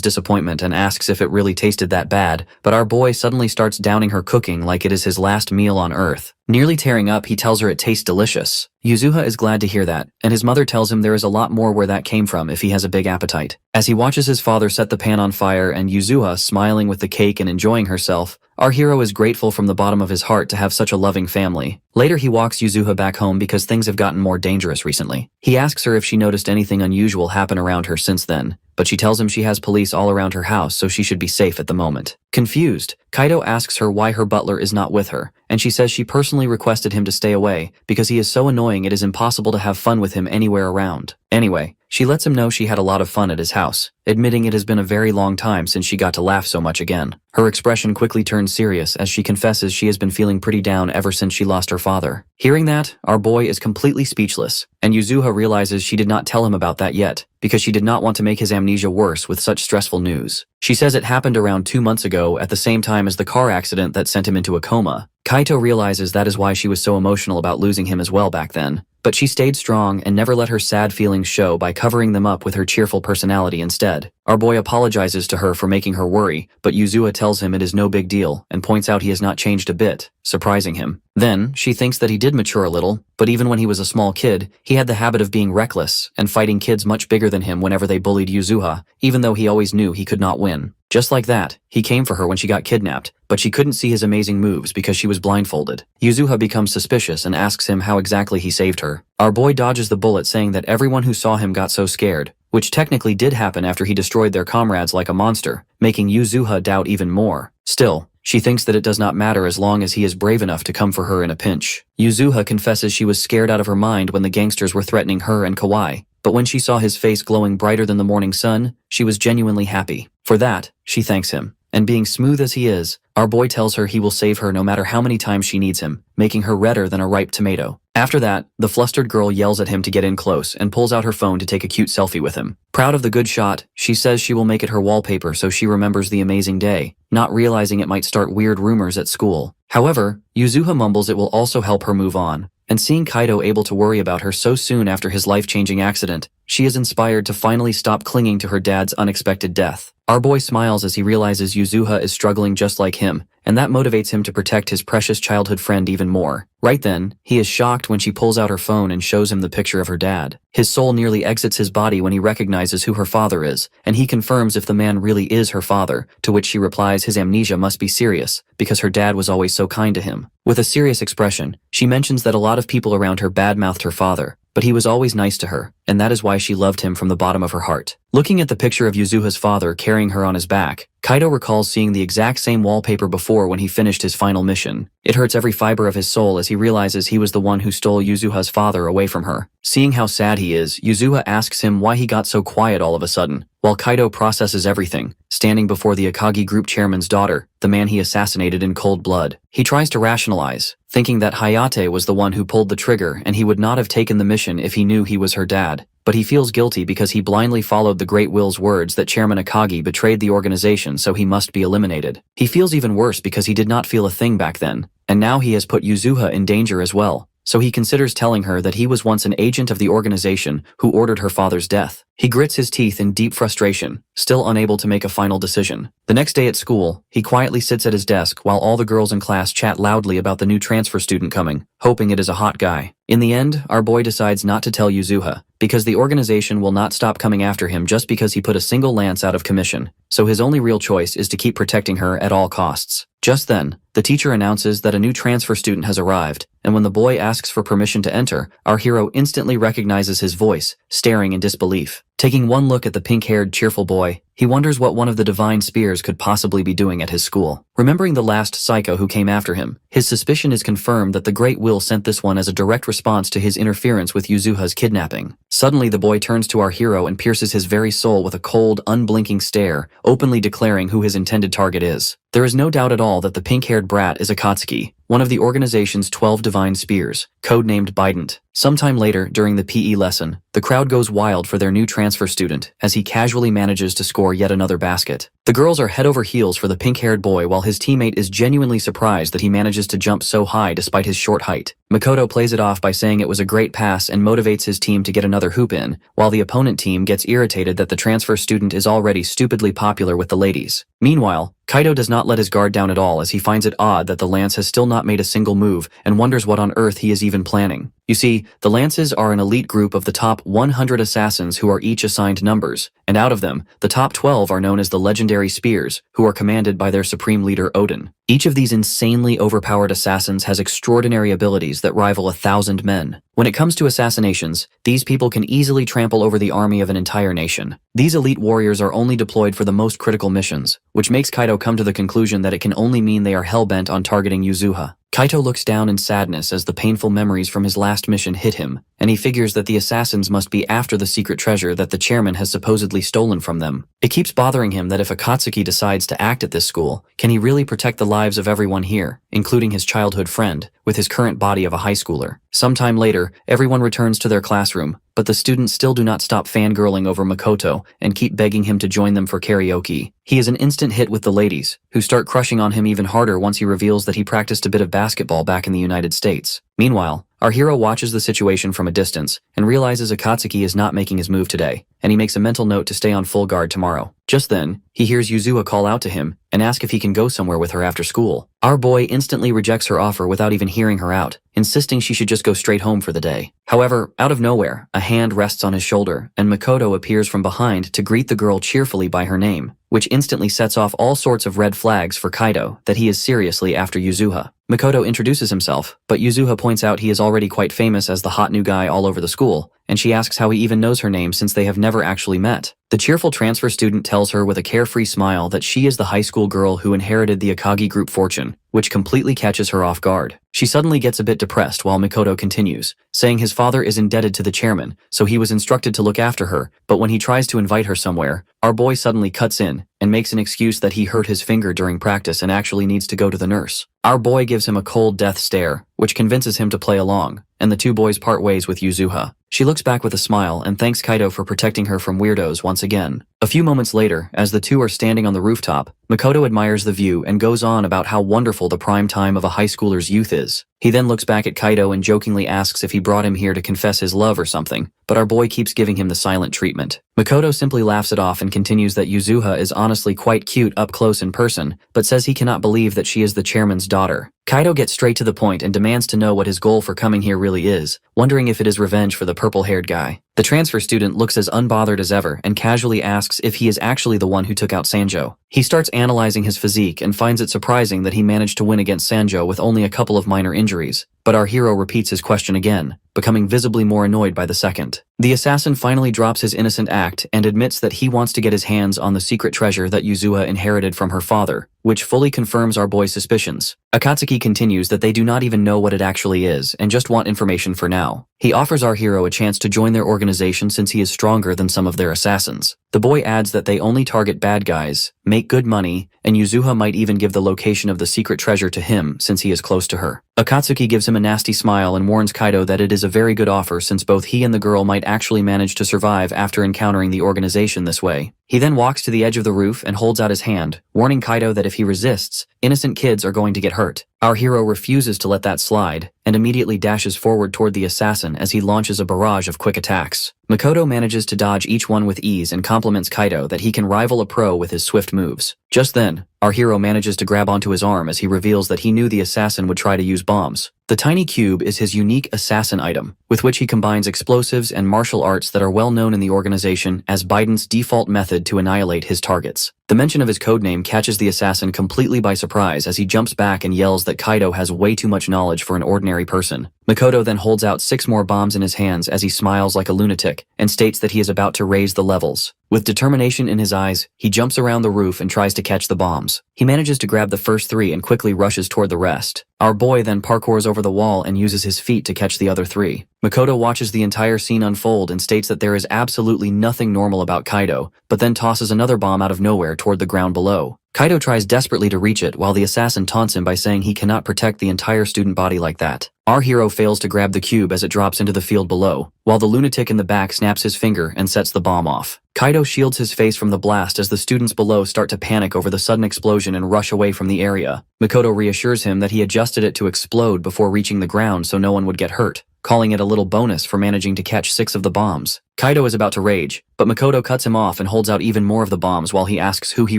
disappointment and asks if it really tasted that bad, but our boy suddenly starts downing her cooking like it is his last meal on Earth. Nearly tearing up, he tells her it tastes delicious. Yuzuha is glad to hear that, and his mother tells him there is a lot more where that came from if he has a big appetite. As he watches his father set the pan on fire and Yuzuha smiling with the cake and enjoying herself, our hero is grateful from the bottom of his heart to have such a loving family. Later he walks Yuzuha back home because things have gotten more dangerous recently. He asks her if she noticed anything unusual happen around her since then, but she tells him she has police all around her house so she should be safe at the moment. Confused, Kaido asks her why her butler is not with her, and she says she personally requested him to stay away because he is so annoying it is impossible to have fun with him anywhere around. Anyway, she lets him know she had a lot of fun at his house, admitting it has been a very long time since she got to laugh so much again. Her expression quickly turns serious as she confesses she has been feeling pretty down ever since she lost her father. Hearing that, our boy is completely speechless, and Yuzuha realizes she did not tell him about that yet, because she did not want to make his amnesia worse with such stressful news. She says it happened around 2 months ago at the same time as the car accident that sent him into a coma. Kaito realizes that is why she was so emotional about losing him as well back then. But she stayed strong and never let her sad feelings show by covering them up with her cheerful personality instead. Our boy apologizes to her for making her worry, but Yuzuha tells him it is no big deal and points out he has not changed a bit, surprising him. Then, she thinks that he did mature a little, but even when he was a small kid, he had the habit of being reckless and fighting kids much bigger than him whenever they bullied Yuzuha, even though he always knew he could not win. Just like that, he came for her when she got kidnapped, but she couldn't see his amazing moves because she was blindfolded. Yuzuha becomes suspicious and asks him how exactly he saved her. Our boy dodges the bullet saying that everyone who saw him got so scared, which technically did happen after he destroyed their comrades like a monster, making Yuzuha doubt even more. Still, she thinks that it does not matter as long as he is brave enough to come for her in a pinch. Yuzuha confesses she was scared out of her mind when the gangsters were threatening her and Kawai, but when she saw his face glowing brighter than the morning sun, she was genuinely happy. For that, she thanks him. And being smooth as he is, our boy tells her he will save her no matter how many times she needs him, making her redder than a ripe tomato. After that, the flustered girl yells at him to get in close and pulls out her phone to take a cute selfie with him. Proud of the good shot, she says she will make it her wallpaper so she remembers the amazing day, not realizing it might start weird rumors at school. However, Yuzuha mumbles it will also help her move on, and seeing Kaido able to worry about her so soon after his life-changing accident, she is inspired to finally stop clinging to her dad's unexpected death. Our boy smiles as he realizes Yuzuha is struggling just like him, and that motivates him to protect his precious childhood friend even more. Right then, he is shocked when she pulls out her phone and shows him the picture of her dad. His soul nearly exits his body when he recognizes who her father is, and he confirms if the man really is her father, to which she replies his amnesia must be serious, because her dad was always so kind to him. With a serious expression, she mentions that a lot of people around her badmouthed her father, but he was always nice to her, and that is why she loved him from the bottom of her heart. Looking at the picture of Yuzuha's father carrying her on his back, Kaido recalls seeing the exact same wallpaper before when he finished his final mission. It hurts every fiber of his soul as he realizes he was the one who stole Yuzuha's father away from her. Seeing how sad he is, Yuzuha asks him why he got so quiet all of a sudden, while Kaido processes everything, standing before the Akagi group chairman's daughter, the man he assassinated in cold blood. He tries to rationalize, thinking that Hayate was the one who pulled the trigger and he would not have taken the mission if he knew he was her dad. But he feels guilty because he blindly followed the Great Will's words that Chairman Akagi betrayed the organization, so he must be eliminated. He feels even worse because he did not feel a thing back then, and now he has put Yuzuha in danger as well. so he considers telling her that he was once an agent of the organization who ordered her father's death. He grits his teeth in deep frustration, still unable to make a final decision. The next day at school, he quietly sits at his desk while all the girls in class chat loudly about the new transfer student coming, hoping it is a hot guy. In the end, our boy decides not to tell Yuzuha, because the organization will not stop coming after him just because he put a single lance out of commission, so his only real choice is to keep protecting her at all costs. Just then, the teacher announces that a new transfer student has arrived, and when the boy asks for permission to enter, our hero instantly recognizes his voice, staring in disbelief. Taking one look at the pink-haired, cheerful boy, he wonders what one of the divine spears could possibly be doing at his school. Remembering the last psycho who came after him, his suspicion is confirmed that the Great Will sent this one as a direct response to his interference with Yuzuha's kidnapping. Suddenly, the boy turns to our hero and pierces his very soul with a cold, unblinking stare, openly declaring who his intended target is. There is no doubt at all that the pink-haired brat is Akatsuki, one of the organization's 12 divine spears, codenamed Bident. Sometime later, during the PE lesson, the crowd goes wild for their new transfer student as he casually manages to score yet another basket. The girls are head over heels for the pink-haired boy while his teammate is genuinely surprised that he manages to jump so high despite his short height. Makoto plays it off by saying it was a great pass and motivates his team to get another hoop in, while the opponent team gets irritated that the transfer student is already stupidly popular with the ladies. Meanwhile, Kaido does not let his guard down at all as he finds it odd that the lance has still not made a single move and wonders what on earth he is even planning. You see, the lances are an elite group of the top 100 assassins who are each assigned numbers, and out of them, the top 12 are known as the legendary spears, who are commanded by their supreme leader Odin. Each of these insanely overpowered assassins has extraordinary abilities that rival 1,000 men. When it comes to assassinations, these people can easily trample over the army of an entire nation. These elite warriors are only deployed for the most critical missions, which makes Kaido come to the conclusion that it can only mean they are hell-bent on targeting Yuzuha. Kaito looks down in sadness as the painful memories from his last mission hit him, and he figures that the assassins must be after the secret treasure that the chairman has supposedly stolen from them. It keeps bothering him that if Akatsuki decides to act at this school, can he really protect the lives of everyone here, including his childhood friend, with his current body of a high schooler? Sometime later, everyone returns to their classroom, but the students still do not stop fangirling over Makoto and keep begging him to join them for karaoke. He is an instant hit with the ladies, who start crushing on him even harder once he reveals that he practiced a bit of basketball back in the United States. Meanwhile, our hero watches the situation from a distance and realizes Akatsuki is not making his move today, and he makes a mental note to stay on full guard tomorrow. Just then, he hears Yuzuha call out to him and ask if he can go somewhere with her after school. Our boy instantly rejects her offer without even hearing her out, insisting she should just go straight home for the day. However, out of nowhere, a hand rests on his shoulder, and Makoto appears from behind to greet the girl cheerfully by her name, which instantly sets off all sorts of red flags for Kaido that he is seriously after Yuzuha. Makoto introduces himself, but Yuzuha points out he is already quite famous as the hot new guy all over the school, and she asks how he even knows her name since they have never actually met. The cheerful transfer student tells her with a carefree smile that she is the high school girl who inherited the Akagi group fortune, which completely catches her off guard. She suddenly gets a bit depressed while Makoto continues, saying his father is indebted to the chairman, so he was instructed to look after her, but when he tries to invite her somewhere, our boy suddenly cuts in and makes an excuse that he hurt his finger during practice and actually needs to go to the nurse. Our boy gives him a cold death stare, which convinces him to play along, and the two boys part ways with Yuzuha. She looks back with a smile and thanks Kaido for protecting her from weirdos once again. A few moments later, as the two are standing on the rooftop, Makoto admires the view and goes on about how wonderful the prime time of a high schooler's youth is. He then looks back at Kaido and jokingly asks if he brought him here to confess his love or something, but our boy keeps giving him the silent treatment. Makoto simply laughs it off and continues that Yuzuha is honestly quite cute up close in person, but says he cannot believe that she is the chairman's daughter. Kaido gets straight to the point and demands to know what his goal for coming here really is, wondering if it is revenge for the purple-haired guy. The transfer student looks as unbothered as ever and casually asks if he is actually the one who took out Sanjo. He starts analyzing his physique and finds it surprising that he managed to win against Sanjo with only a couple of minor injuries, but our hero repeats his question again, becoming visibly more annoyed by the second. The assassin finally drops his innocent act and admits that he wants to get his hands on the secret treasure that Yuzuha inherited from her father, which fully confirms our boy's suspicions. Akatsuki continues that they do not even know what it actually is and just want information for now. He offers our hero a chance to join their organization since he is stronger than some of their assassins. The boy adds that they only target bad guys, make good money, and Yuzuha might even give the location of the secret treasure to him since he is close to her. Akatsuki gives him a nasty smile and warns Kaido that it is a very good offer since both he and the girl might actually manage to survive after encountering the organization this way. He then walks to the edge of the roof and holds out his hand, warning Kaido that if he resists, innocent kids are going to get hurt. Our hero refuses to let that slide, and immediately dashes forward toward the assassin as he launches a barrage of quick attacks. Makoto manages to dodge each one with ease and compliments Kaido that he can rival a pro with his swift moves. Just then, our hero manages to grab onto his arm as he reveals that he knew the assassin would try to use bombs. The tiny cube is his unique assassin item, with which he combines explosives and martial arts that are well known in the organization as Biden's default method to annihilate his targets. The mention of his codename catches the assassin completely by surprise as he jumps back and yells that Kaido has way too much knowledge for an ordinary person. Makoto then holds out 6 more bombs in his hands as he smiles like a lunatic and states that he is about to raise the levels. With determination in his eyes, he jumps around the roof and tries to catch the bombs. He manages to grab the first 3 and quickly rushes toward the rest. Our boy then parkours over the wall and uses his feet to catch the other 3. Makoto watches the entire scene unfold and states that there is absolutely nothing normal about Kaido, but then tosses another bomb out of nowhere toward the ground below. Kaido tries desperately to reach it while the assassin taunts him by saying he cannot protect the entire student body like that. Our hero fails to grab the cube as it drops into the field below, while the lunatic in the back snaps his finger and sets the bomb off. Kaido shields his face from the blast as the students below start to panic over the sudden explosion and rush away from the area. Makoto reassures him that he adjusted it to explode before reaching the ground so no one would get hurt, calling it a little bonus for managing to catch 6 of the bombs. Kaido is about to rage, but Makoto cuts him off and holds out even more of the bombs while he asks who he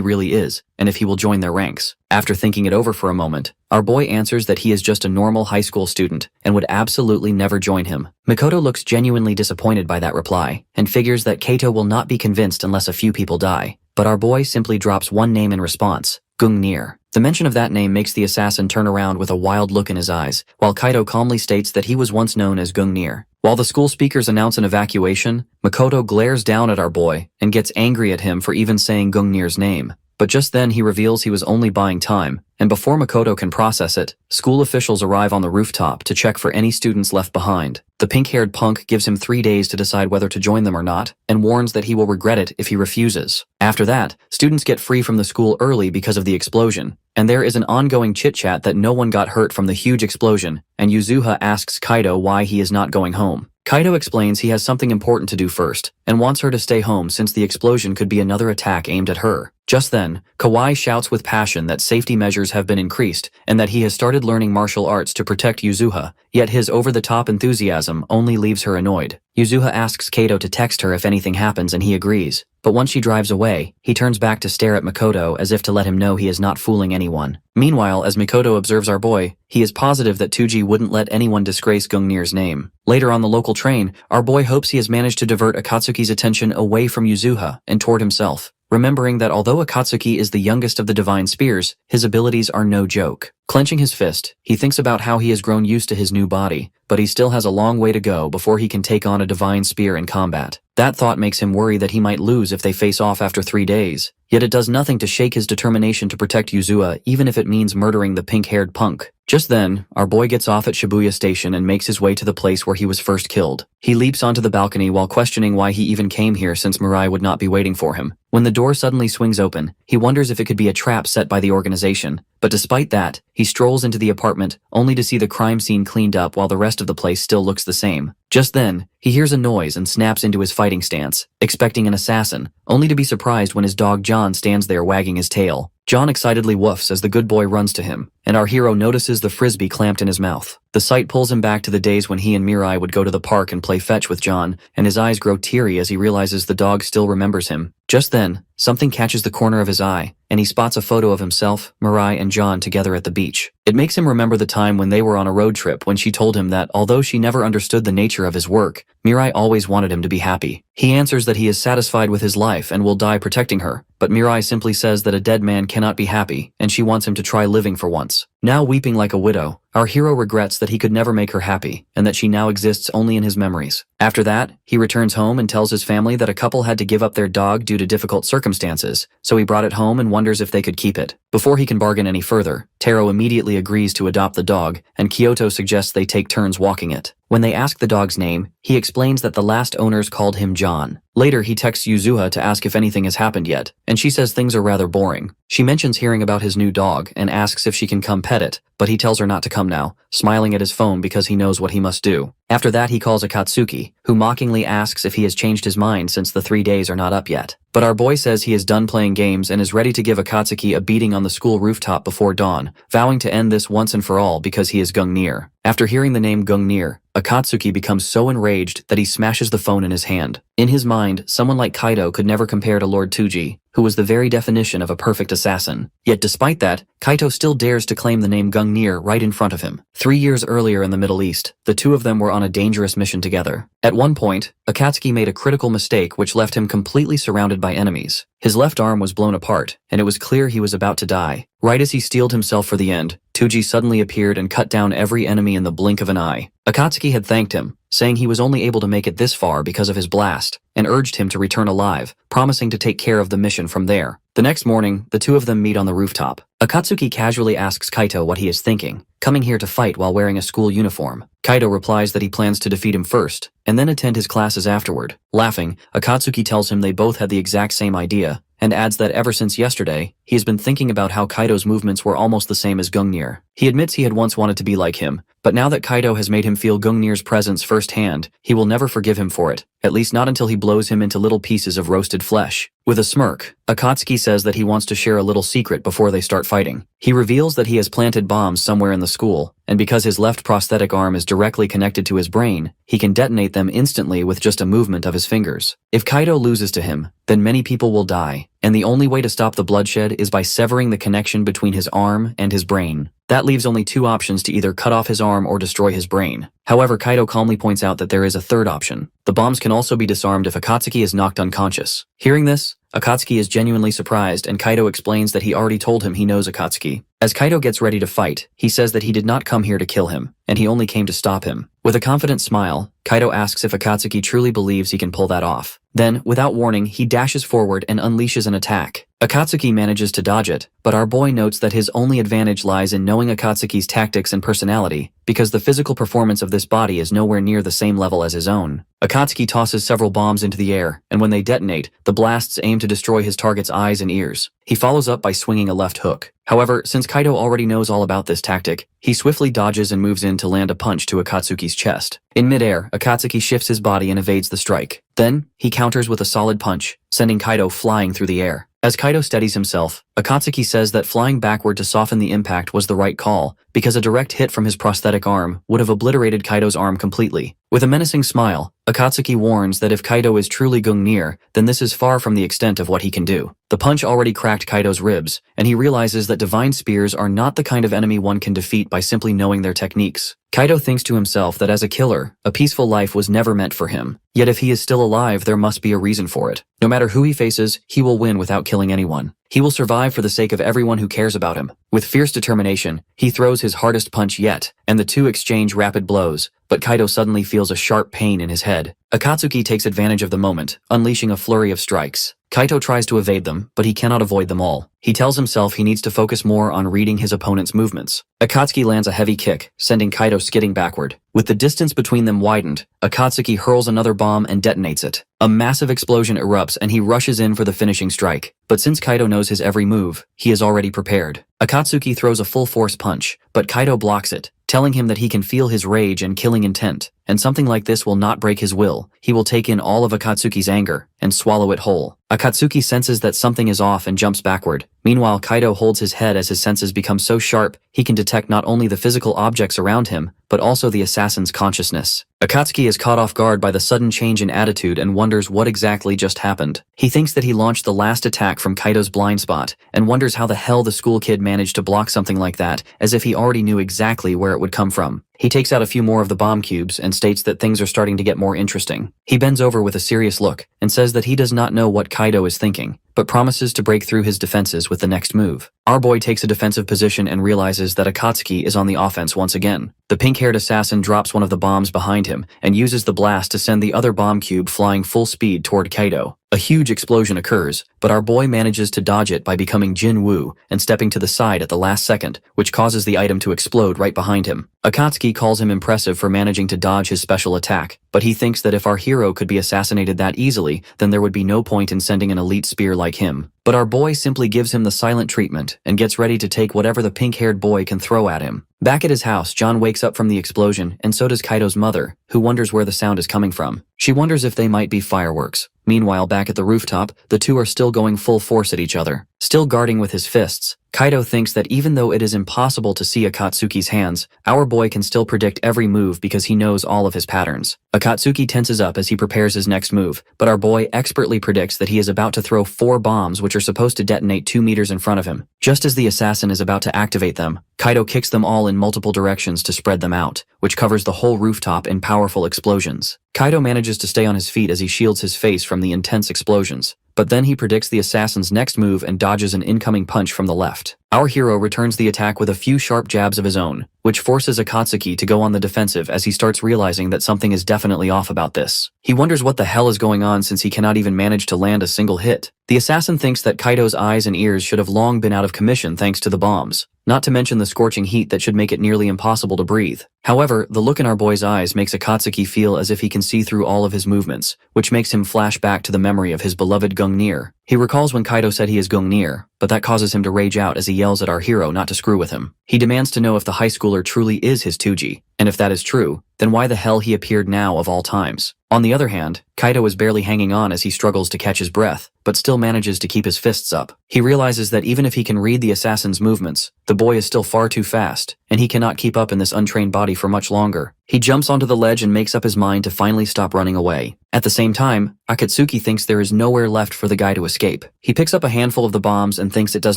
really is and if he will join their ranks. After thinking it over for a moment, our boy answers that he is just a normal high school student and would absolutely never join him. Makoto looks genuinely disappointed by that reply and figures that Kaito will not be convinced unless a few people die, but our boy simply drops one name in response: Gungnir. The mention of that name makes the assassin turn around with a wild look in his eyes, while Kaido calmly states that he was once known as Gungnir. While the school speakers announce an evacuation, Makoto glares down at our boy and gets angry at him for even saying Gungnir's name. But just then he reveals he was only buying time, and before Makoto can process it, school officials arrive on the rooftop to check for any students left behind. The pink-haired punk gives him 3 days to decide whether to join them or not, and warns that he will regret it if he refuses. After that, students get free from the school early because of the explosion, and there is an ongoing chit-chat that no one got hurt from the huge explosion, and Yuzuha asks Kaido why he is not going home. Kaido explains he has something important to do first, and wants her to stay home since the explosion could be another attack aimed at her. Just then, Kawai shouts with passion that safety measures have been increased and that he has started learning martial arts to protect Yuzuha, yet his over-the-top enthusiasm only leaves her annoyed. Yuzuha asks Kaito to text her if anything happens and he agrees, but once she drives away, he turns back to stare at Makoto as if to let him know he is not fooling anyone. Meanwhile, as Makoto observes our boy, he is positive that Tuji wouldn't let anyone disgrace Gungnir's name. Later on the local train, our boy hopes he has managed to divert Akatsuki's attention away from Yuzuha and toward himself, remembering that although Akatsuki is the youngest of the Divine Spears, his abilities are no joke. Clenching his fist, he thinks about how he has grown used to his new body, but he still has a long way to go before he can take on a Divine Spear in combat. That thought makes him worry that he might lose if they face off after 3 days, yet it does nothing to shake his determination to protect Yuzuha even if it means murdering the pink-haired punk. Just then, our boy gets off at Shibuya Station and makes his way to the place where he was first killed. He leaps onto the balcony while questioning why he even came here since Mirai would not be waiting for him. When the door suddenly swings open, he wonders if it could be a trap set by the organization, but despite that, he strolls into the apartment only to see the crime scene cleaned up while the rest of the place still looks the same. Just then, he hears a noise and snaps into his fighting stance, expecting an assassin, only to be surprised when his dog John stands there wagging his tail. John excitedly woofs as the good boy runs to him, and our hero notices the frisbee clamped in his mouth. The sight pulls him back to the days when he and Mirai would go to the park and play fetch with John, and his eyes grow teary as he realizes the dog still remembers him. Just then, something catches the corner of his eye, and he spots a photo of himself, Mirai, and John together at the beach. It makes him remember the time when they were on a road trip when she told him that although she never understood the nature of his work, Mirai always wanted him to be happy. He answers that he is satisfied with his life and will die protecting her, but Mirai simply says that a dead man cannot be happy, and she wants him to try living for once. Now weeping like a widow, our hero regrets that he could never make her happy, and that she now exists only in his memories. After that, he returns home and tells his family that a couple had to give up their dog due to difficult circumstances, so he brought it home and wonders if they could keep it. Before he can bargain any further, Taro immediately agrees to adopt the dog, and Kyoto suggests they take turns walking it. When they ask the dog's name, he explains that the last owners called him John. Later, he texts Yuzuha to ask if anything has happened yet, and she says things are rather boring. She mentions hearing about his new dog and asks if she can come pet pet it, but he tells her not to come now, smiling at his phone because he knows what he must do. After that, he calls Akatsuki, who mockingly asks if he has changed his mind since the 3 days are not up yet. But our boy says he is done playing games and is ready to give Akatsuki a beating on the school rooftop before dawn, vowing to end this once and for all because he is Gungnir. After hearing the name Gungnir, Akatsuki becomes so enraged that he smashes the phone in his hand. In his mind, someone like Kaido could never compare to Lord Tuji, who was the very definition of a perfect assassin. Yet despite that, Kaito still dares to claim the name Gungnir right in front of him. 3 years earlier in the Middle East, the two of them were on a dangerous mission together. At one point, Akatsuki made a critical mistake which left him completely surrounded by enemies. His left arm was blown apart, and it was clear he was about to die. Right as he steeled himself for the end, Tuji suddenly appeared and cut down every enemy in the blink of an eye. Akatsuki had thanked him, saying he was only able to make it this far because of his blast, and urged him to return alive, promising to take care of the mission from there. The next morning, the two of them meet on the rooftop. Akatsuki casually asks Kaito what he is thinking, coming here to fight while wearing a school uniform. Kaito replies that he plans to defeat him first, and then attend his classes afterward. Laughing, Akatsuki tells him they both had the exact same idea, and adds that ever since yesterday, he has been thinking about how Kaito's movements were almost the same as Gungnir. He admits he had once wanted to be like him, but now that Kaito has made him feel Gungnir's presence firsthand, he will never forgive him for it, at least not until he blows him into little pieces of roasted flesh. With a smirk, Akatsuki says that he wants to share a little secret before they start fighting. He reveals that he has planted bombs somewhere in the school, and because his left prosthetic arm is directly connected to his brain, he can detonate them instantly with just a movement of his fingers. If Kaito loses to him, then many people will die, and the only way to stop the bloodshed is by severing the connection between his arm and his brain. That leaves only two options to either cut off his arm or destroy his brain. However, Kaito calmly points out that there is a third option. The bombs can also be disarmed if Akatsuki is knocked unconscious. Hearing this, Akatsuki is genuinely surprised, and Kaito explains that he already told him he knows Akatsuki. As Kaito gets ready to fight, he says that he did not come here to kill him, and he only came to stop him. With a confident smile, Kaito asks if Akatsuki truly believes he can pull that off. Then, without warning, he dashes forward and unleashes an attack. Akatsuki manages to dodge it, but our boy notes that his only advantage lies in knowing Akatsuki's tactics and personality, because the physical performance of this body is nowhere near the same level as his own. Akatsuki tosses several bombs into the air, and when they detonate, the blasts aim to destroy his target's eyes and ears. He follows up by swinging a left hook. However, since Kaito already knows all about this tactic, he swiftly dodges and moves in to land a punch to Akatsuki's chest. In midair, Akatsuki shifts his body and evades the strike. Then, he counters with a solid punch, sending Kaito flying through the air. As Kaito steadies himself, Akatsuki says that flying backward to soften the impact was the right call, because a direct hit from his prosthetic arm would have obliterated Kaito's arm completely. With a menacing smile, Akatsuki warns that if Kaito is truly Gungnir, then this is far from the extent of what he can do. The punch already cracked Kaito's ribs, and he realizes that divine spears are not the kind of enemy one can defeat by simply knowing their techniques. Kaito thinks to himself that as a killer, a peaceful life was never meant for him. Yet if he is still alive, there must be a reason for it. No matter who he faces, he will win without killing anyone. He will survive for the sake of everyone who cares about him. With fierce determination, he throws his hardest punch yet, and the two exchange rapid blows, but Kaito suddenly feels a sharp pain in his head. Akatsuki takes advantage of the moment, unleashing a flurry of strikes. Kaito tries to evade them, but he cannot avoid them all. He tells himself he needs to focus more on reading his opponent's movements. Akatsuki lands a heavy kick, sending Kaito skidding backward. With the distance between them widened, Akatsuki hurls another bomb and detonates it. A massive explosion erupts and he rushes in for the finishing strike. But since Kaito knows his every move, he is already prepared. Akatsuki throws a full-force punch, but Kaito blocks it, telling him that he can feel his rage and killing intent, and something like this will not break his will. He will take in all of Akatsuki's anger and swallow it whole. Akatsuki senses that something is off and jumps backward. Meanwhile, Kaito holds his head as his senses become so sharp he can detect not only the physical objects around him, but also the assassin's consciousness. Akatsuki is caught off guard by the sudden change in attitude and wonders what exactly just happened. He thinks that he launched the last attack from Kaito's blind spot, and wonders how the hell the school kid managed to block something like that, as if he already knew exactly where it would come from. He takes out a few more of the bomb cubes and states that things are starting to get more interesting. He bends over with a serious look and says that he does not know what Kaito is thinking, but promises to break through his defenses with the next move. Our boy takes a defensive position and realizes that Akatsuki is on the offense once again. The pink-haired assassin drops one of the bombs behind him and uses the blast to send the other bomb cube flying full speed toward Kaito. A huge explosion occurs, but our boy manages to dodge it by becoming Jin Woo and stepping to the side at the last second, which causes the item to explode right behind him. Akatsuki calls him impressive for managing to dodge his special attack, but he thinks that if our hero could be assassinated that easily, then there would be no point in sending an elite spear like him. But our boy simply gives him the silent treatment and gets ready to take whatever the pink-haired boy can throw at him. Back at his house, John wakes up from the explosion, and so does Kaido's mother, who wonders where the sound is coming from. She wonders if they might be fireworks. Meanwhile, back at the rooftop, the two are still going full force at each other. Still guarding with his fists, Kaido thinks that even though it is impossible to see Akatsuki's hands, our boy can still predict every move because he knows all of his patterns. Akatsuki tenses up as he prepares his next move, but our boy expertly predicts that he is about to throw 4 bombs which are supposed to detonate 2 meters in front of him. Just as the assassin is about to activate them, Kaido kicks them all in multiple directions to spread them out, which covers the whole rooftop in powerful explosions. Kaido manages to stay on his feet as he shields his face from the intense explosions. But then he predicts the assassin's next move and dodges an incoming punch from the left. Our hero returns the attack with a few sharp jabs of his own, which forces Akatsuki to go on the defensive as he starts realizing that something is definitely off about this. He wonders what the hell is going on since he cannot even manage to land a single hit. The assassin thinks that Kaido's eyes and ears should have long been out of commission thanks to the bombs, not to mention the scorching heat that should make it nearly impossible to breathe. However, the look in our boy's eyes makes Akatsuki feel as if he can see through all of his movements, which makes him flash back to the memory of his beloved Gungnir. He recalls when Kaido said he is Gungnir, but that causes him to rage out as he yells at our hero not to screw with him. He demands to know if the high schooler truly is his Tuji, and if that is true, then why the hell he appeared now of all times. On the other hand, Kaido is barely hanging on as he struggles to catch his breath, but still manages to keep his fists up. He realizes that even if he can read the assassin's movements, the boy is still far too fast, and he cannot keep up in this untrained body for much longer. He jumps onto the ledge and makes up his mind to finally stop running away. At the same time, Akatsuki thinks there is nowhere left for the guy to escape. He picks up a handful of the bombs and thinks it does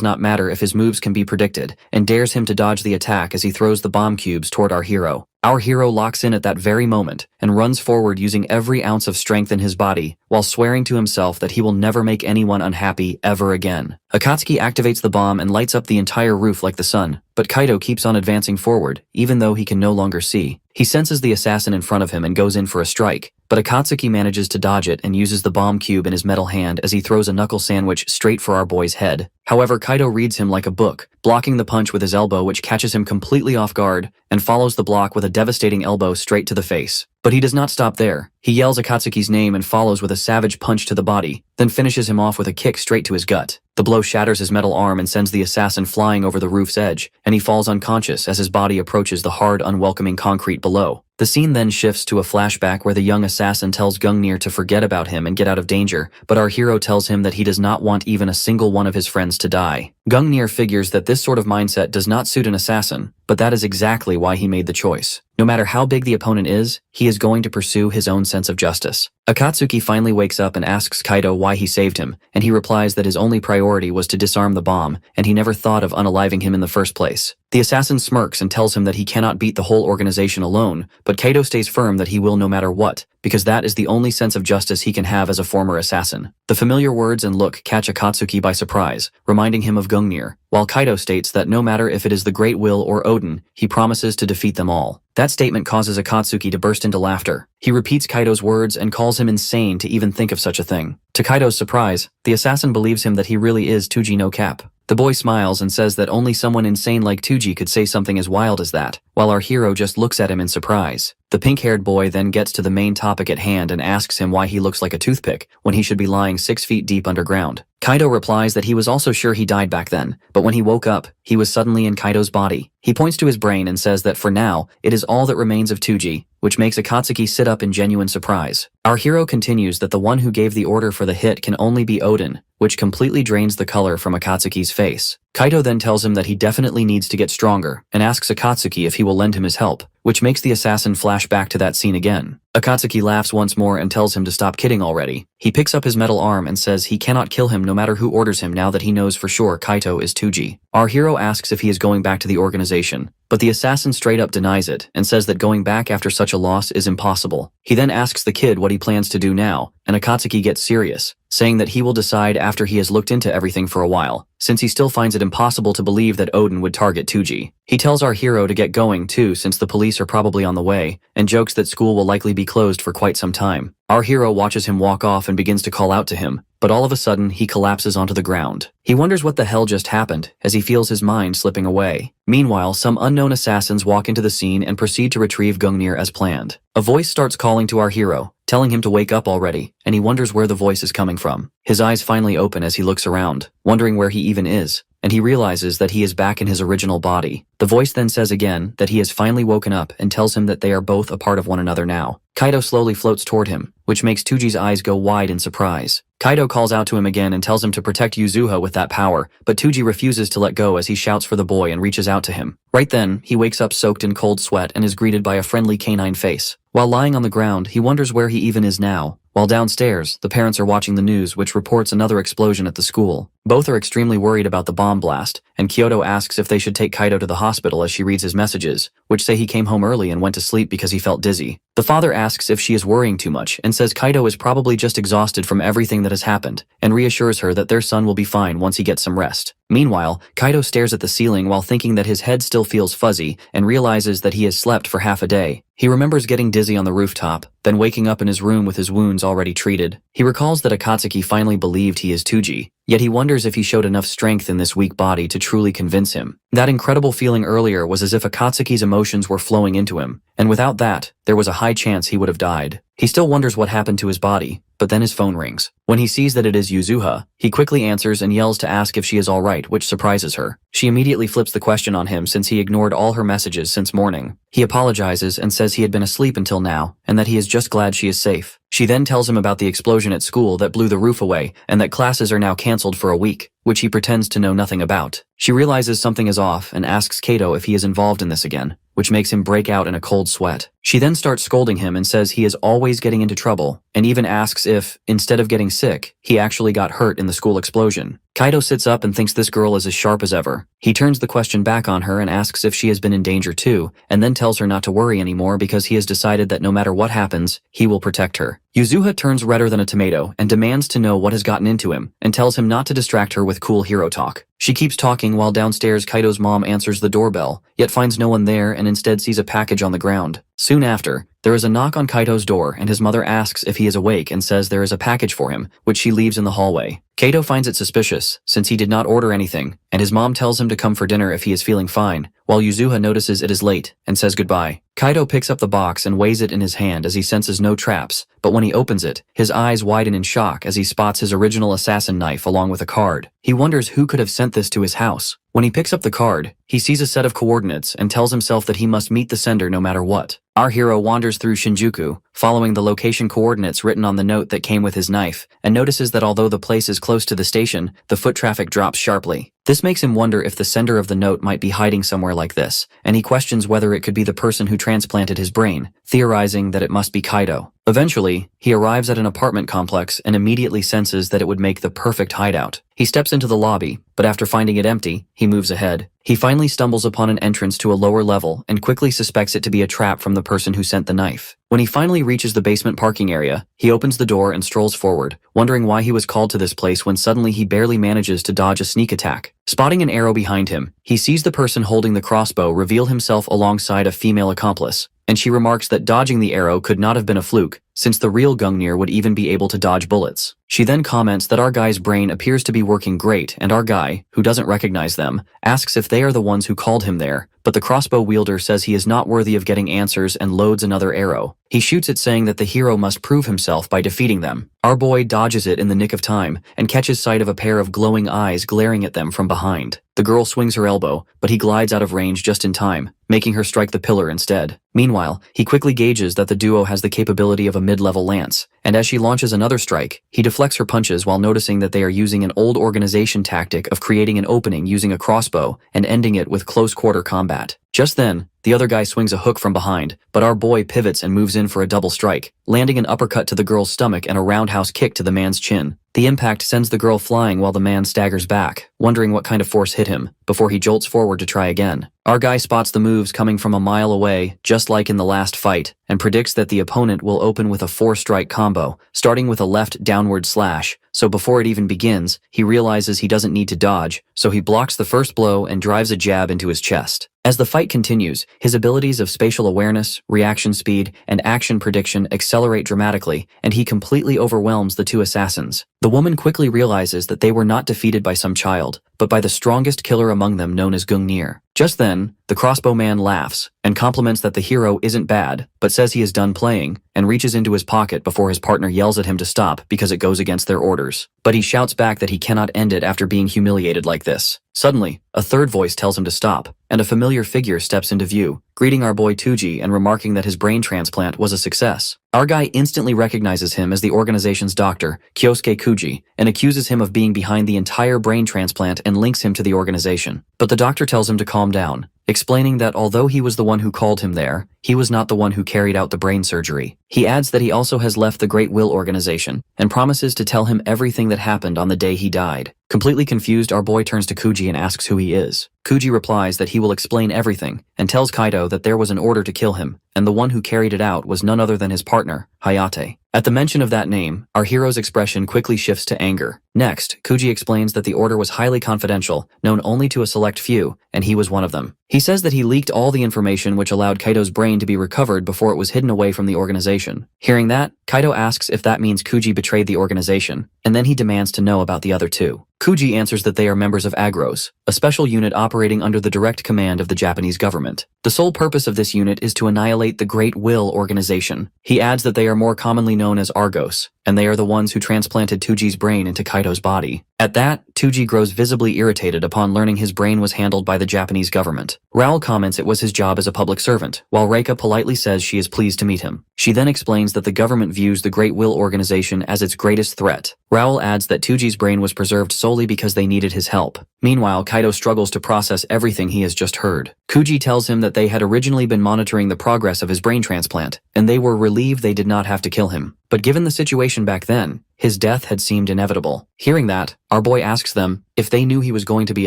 not matter if his moves can be predicted, and dares him to dodge the attack as he throws the bomb cubes toward our hero. Our hero locks in at that very moment and runs forward using every ounce of strength in his body, while swearing to himself that he will never make anyone unhappy ever again. Akatsuki activates the bomb and lights up the entire roof like the sun, but Kaido keeps on advancing forward, even though he can no longer see. He senses the assassin in front of him and goes in for a strike, but Akatsuki manages to dodge it and uses the bomb cube in his metal hand as he throws a knuckle sandwich straight for our boy's head. However, Kaido reads him like a book, blocking the punch with his elbow which catches him completely off guard, and follows the block with a devastating elbow straight to the face. But he does not stop there. He yells Akatsuki's name and follows with a savage punch to the body, then finishes him off with a kick straight to his gut. The blow shatters his metal arm and sends the assassin flying over the roof's edge, and he falls unconscious as his body approaches the hard, unwelcoming concrete below. The scene then shifts to a flashback where the young assassin tells Gungnir to forget about him and get out of danger, but our hero tells him that he does not want even a single one of his friends to die. Gungnir figures that this sort of mindset does not suit an assassin, but that is exactly why he made the choice. No matter how big the opponent is, he is going to pursue his own sense of justice. Akatsuki finally wakes up and asks Kaido why he saved him, and he replies that his only priority was to disarm the bomb, and he never thought of unaliving him in the first place. The assassin smirks and tells him that he cannot beat the whole organization alone, but Kaido stays firm that he will no matter what, because that is the only sense of justice he can have as a former assassin. The familiar words and look catch Akatsuki by surprise, reminding him of Gungnir, while Kaido states that no matter if it is the Great Will or Odin, he promises to defeat them all. That statement causes Akatsuki to burst into laughter. He repeats Kaido's words and calls him insane to even think of such a thing. To Kaido's surprise, the assassin believes him that he really is Tuji no Cap. The boy smiles and says that only someone insane like Tuji could say something as wild as that, while our hero just looks at him in surprise. The pink-haired boy then gets to the main topic at hand and asks him why he looks like a toothpick when he should be lying 6 feet deep underground. Kaido replies that he was also sure he died back then, but when he woke up, he was suddenly in Kaido's body. He points to his brain and says that for now, it is all that remains of Tuji, which makes Akatsuki sit up in genuine surprise. Our hero continues that the one who gave the order for the hit can only be Odin, which completely drains the color from Akatsuki's face. Kaido then tells him that he definitely needs to get stronger, and asks Akatsuki if he will lend him his help, which makes the assassin flash back to that scene again. Akatsuki laughs once more and tells him to stop kidding already. He picks up his metal arm and says he cannot kill him no matter who orders him now that he knows for sure Kaito is Tuji. Our hero asks if he is going back to the organization, but the assassin straight up denies it and says that going back after such a loss is impossible. He then asks the kid what he plans to do now, and and Akatsuki gets serious, saying that he will decide after he has looked into everything for a while, since he still finds it impossible to believe that Odin would target Tuji. He tells our hero to get going too, since the police are probably on the way, and jokes that school will likely be closed for quite some time. Our hero watches him walk off and begins to call out to him, but all of a sudden he collapses onto the ground. He wonders what the hell just happened, as he feels his mind slipping away. Meanwhile, some unknown assassins walk into the scene and proceed to retrieve Gungnir as planned. A voice starts calling to our hero, telling him to wake up already, and he wonders where the voice is coming from. His eyes finally open as he looks around, wondering where he even is, and he realizes that he is back in his original body. The voice then says again that he has finally woken up and tells him that they are both a part of one another now. Kaido slowly floats toward him, which makes Tuji's eyes go wide in surprise. Kaido calls out to him again and tells him to protect Yuzuha with that power, but Tuji refuses to let go as he shouts for the boy and reaches out to him. Right then, he wakes up soaked in cold sweat and is greeted by a friendly canine face. While lying on the ground, he wonders where he even is now. While downstairs, the parents are watching the news, which reports another explosion at the school. Both are extremely worried about the bomb blast, and Kyoto asks if they should take Kaido to the hospital as she reads his messages, which say he came home early and went to sleep because he felt dizzy. The father asks if she is worrying too much and says Kaido is probably just exhausted from everything that has happened, and reassures her that their son will be fine once he gets some rest. Meanwhile, Kaido stares at the ceiling while thinking that his head still feels fuzzy and realizes that he has slept for half a day. He remembers getting dizzy on the rooftop, then waking up in his room with his wounds already treated. He recalls that Akatsuki finally believed he is Tuji, yet he wonders if he showed enough strength in this weak body to truly convince him. That incredible feeling earlier was as if Akatsuki's emotions were flowing into him, and without that, there was a high chance he would have died. He still wonders what happened to his body, but then his phone rings. When he sees that it is Yuzuha, he quickly answers and yells to ask if she is alright, which surprises her. She immediately flips the question on him since he ignored all her messages since morning. He apologizes and says he had been asleep until now, and that he is just glad she is safe. She then tells him about the explosion at school that blew the roof away and that classes are now cancelled for a week, which he pretends to know nothing about. She realizes something is off and asks Kato if he is involved in this again, which makes him break out in a cold sweat. She then starts scolding him and says he is always getting into trouble, and even asks if, instead of getting sick, he actually got hurt in the school explosion. Kaido sits up and thinks this girl is as sharp as ever. He turns the question back on her and asks if she has been in danger too, and then tells her not to worry anymore because he has decided that no matter what happens, he will protect her. Yuzuha turns redder than a tomato and demands to know what has gotten into him, and tells him not to distract her with cool hero talk. She keeps talking while downstairs Kaido's mom answers the doorbell, yet finds no one there and instead sees a package on the ground. Soon after, there is a knock on Kaito's door and his mother asks if he is awake and says there is a package for him, which she leaves in the hallway. Kaito finds it suspicious, since he did not order anything, and his mom tells him to come for dinner if he is feeling fine, while Yuzuha notices it is late and says goodbye. Kaito picks up the box and weighs it in his hand as he senses no traps, but when he opens it, his eyes widen in shock as he spots his original assassin knife along with a card. He wonders who could have sent this to his house. When he picks up the card, he sees a set of coordinates and tells himself that he must meet the sender no matter what. Our hero wanders through Shinjuku, following the location coordinates written on the note that came with his knife, and notices that although the place is close to the station, the foot traffic drops sharply. This makes him wonder if the sender of the note might be hiding somewhere like this, and he questions whether it could be the person who transplanted his brain, theorizing that it must be Kaido. Eventually, he arrives at an apartment complex and immediately senses that it would make the perfect hideout. He steps into the lobby, but after finding it empty, he moves ahead. He finally stumbles upon an entrance to a lower level and quickly suspects it to be a trap from the person who sent the knife. When he finally reaches the basement parking area, he opens the door and strolls forward, wondering why he was called to this place when suddenly he barely manages to dodge a sneak attack. Spotting an arrow behind him, he sees the person holding the crossbow reveal himself alongside a female accomplice, and she remarks that dodging the arrow could not have been a fluke, since the real Gungnir would even be able to dodge bullets. She then comments that our guy's brain appears to be working great, and our guy, who doesn't recognize them, asks if they are the ones who called him there, but the crossbow wielder says he is not worthy of getting answers and loads another arrow. He shoots it saying that the hero must prove himself by defeating them. Our boy dodges it in the nick of time and catches sight of a pair of glowing eyes glaring at them from behind. The girl swings her elbow, but he glides out of range just in time, making her strike the pillar instead. Meanwhile, he quickly gauges that the duo has the capability of a mid-level lance, and as she launches another strike, he deflects her punches while noticing that they are using an old organization tactic of creating an opening using a crossbow and ending it with close-quarter combat. Just then, the other guy swings a hook from behind, but our boy pivots and moves in for a double strike, landing an uppercut to the girl's stomach and a roundhouse kick to the man's chin. The impact sends the girl flying while the man staggers back, wondering what kind of force hit him, before he jolts forward to try again. Our guy spots the move moves coming from a mile away, just like in the last fight, and predicts that the opponent will open with a 4-strike combo, starting with a left downward slash. So before it even begins, he realizes he doesn't need to dodge, so he blocks the first blow and drives a jab into his chest. As the fight continues, his abilities of spatial awareness, reaction speed, and action prediction accelerate dramatically, and he completely overwhelms the two assassins. The woman quickly realizes that they were not defeated by some child, but by the strongest killer among them known as Gungnir. Just then, the crossbowman laughs and compliments that the hero isn't bad, but says he is done playing, and reaches into his pocket before his partner yells at him to stop because it goes against their orders. But he shouts back that he cannot end it after being humiliated like this. Suddenly, a third voice tells him to stop, and a familiar figure steps into view, greeting our boy Tuji and remarking that his brain transplant was a success. Our guy instantly recognizes him as the organization's doctor, Kyosuke Kuji, and accuses him of being behind the entire brain transplant and links him to the organization. But the doctor tells him to calm down, explaining that although he was the one who called him there, he was not the one who carried out the brain surgery. He adds that he also has left the Great Will organization, and promises to tell him everything that happened on the day he died. Completely confused, our boy turns to Kuji and asks who he is. Kuji replies that he will explain everything, and tells Kaito that there was an order to kill him, and the one who carried it out was none other than his partner, Hayate. At the mention of that name, our hero's expression quickly shifts to anger. Next, Kuji explains that the order was highly confidential, known only to a select few, and he was one of them. He says that he leaked all the information which allowed Kaito's brain to be recovered before it was hidden away from the organization. Hearing that, Kaito asks if that means Kuji betrayed the organization, and then he demands to know about the other two. Kuji answers that they are members of Agros, a special unit operating under the direct command of the Japanese government. The sole purpose of this unit is to annihilate the Great Will organization. He adds that they are more commonly known as Argos, and they are the ones who transplanted Tuji's brain into Kaito's body. At that, Tuji grows visibly irritated upon learning his brain was handled by the Japanese government. Raoul comments it was his job as a public servant, while Reika politely says she is pleased to meet him. She then explains that the government views the Great Will organization as its greatest threat. Raoul adds that Tuji's brain was preserved solely because they needed his help. Meanwhile, Kaito struggles to process everything he has just heard. Kuji tells him that they had originally been monitoring the progress of his brain transplant, and they were relieved they did not have to kill him. But given the situation back then, his death had seemed inevitable. Hearing that, our boy asks them if they knew he was going to be